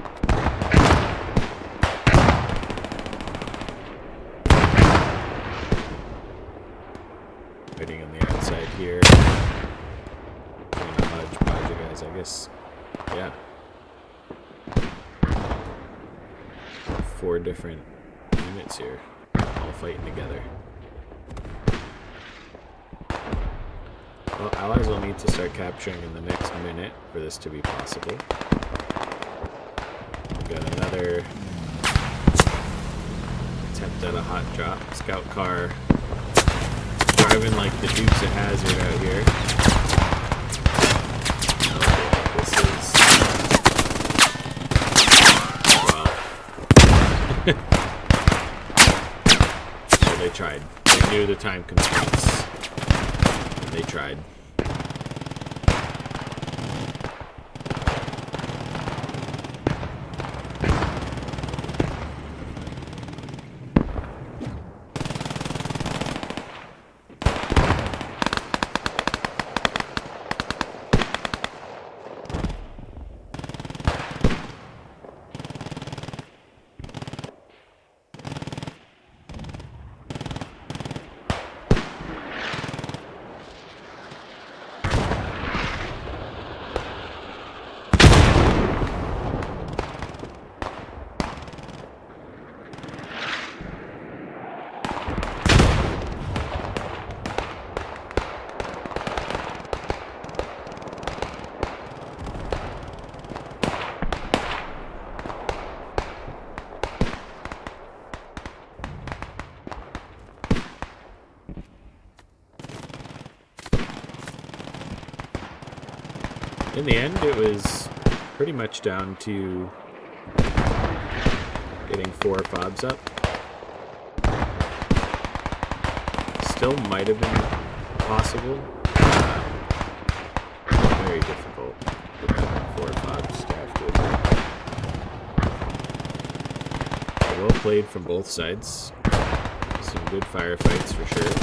Waiting on the outside here. Doing a hodgepodge of guys, I guess. Yeah. 4 different units here, all fighting together. Well, allies will need to start capturing in the next minute for this to be possible. We've got another attempt at a hot drop. Scout car driving like the Dukes of Hazzard out here. This is... well... So they tried. They knew the time constraints. They tried. In the end, it was pretty much down to getting 4 fobs up. Still might have been possible. Very difficult with having 4 fobs stacked with. Well played from both sides. Some good firefights for sure.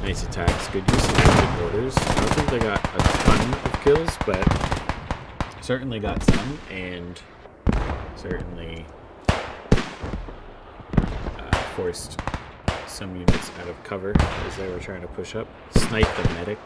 Nice attacks, good use of good mortars. I don't think they got a ton of kills, but certainly got some, and certainly forced some units out of cover as they were trying to push up. Snipe the medic.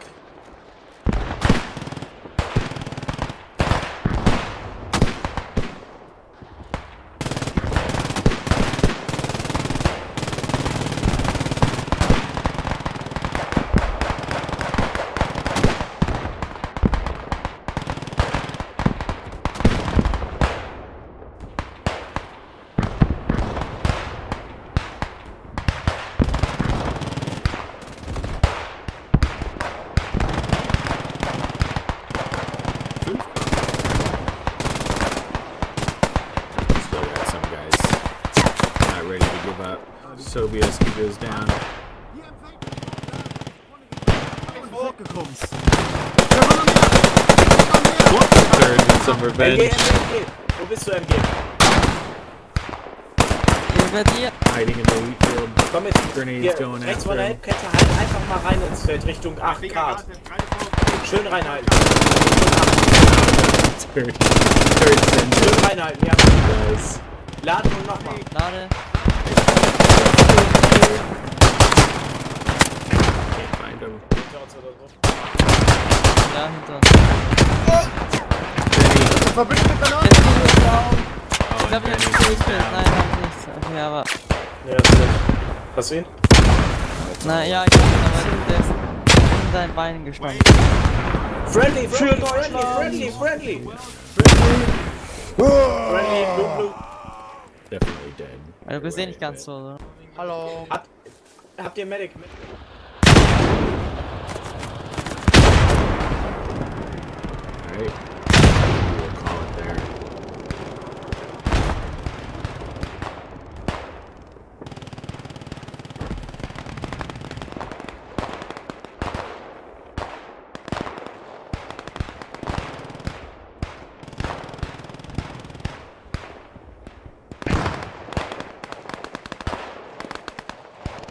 Still got some guys not ready to give up. Sobieski goes down. Third with some revenge. Wo bist du, MG? Hiding in the wheat field. Komm mit. Grenades Hier, going rechts after von der him. Halbkette, halt einfach mal rein ins Feld, Richtung 8 Grad. Schön reinhalten. Third Schön center. reinhalten, ja. Guys. Laden und nochmal. Lade. Can't find him. Ja, hinter uns. Verbündete Granate! Ich glaube, Benny ich goes hab's nicht. down. Nein, hab ich nicht. Okay, aber. Ja, ist gut. Hast du ihn? Na ja, ich hab ihn, aber der ist in seinen Beinen gespannt. Friendly, friendly, friendly, friendly, blue, blue. Definitely dead. Weil du bist eh nicht ganz so, oder? Hallo. Habt ihr Medic? Alright. We'll call it there.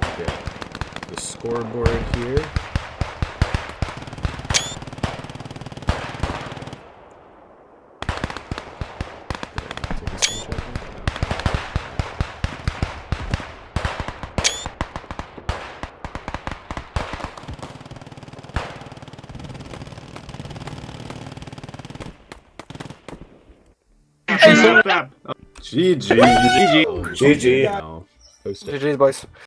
Okay. The scoreboard here. Take a screenshot. GG. GG. GG. Now, post it. GG, boys.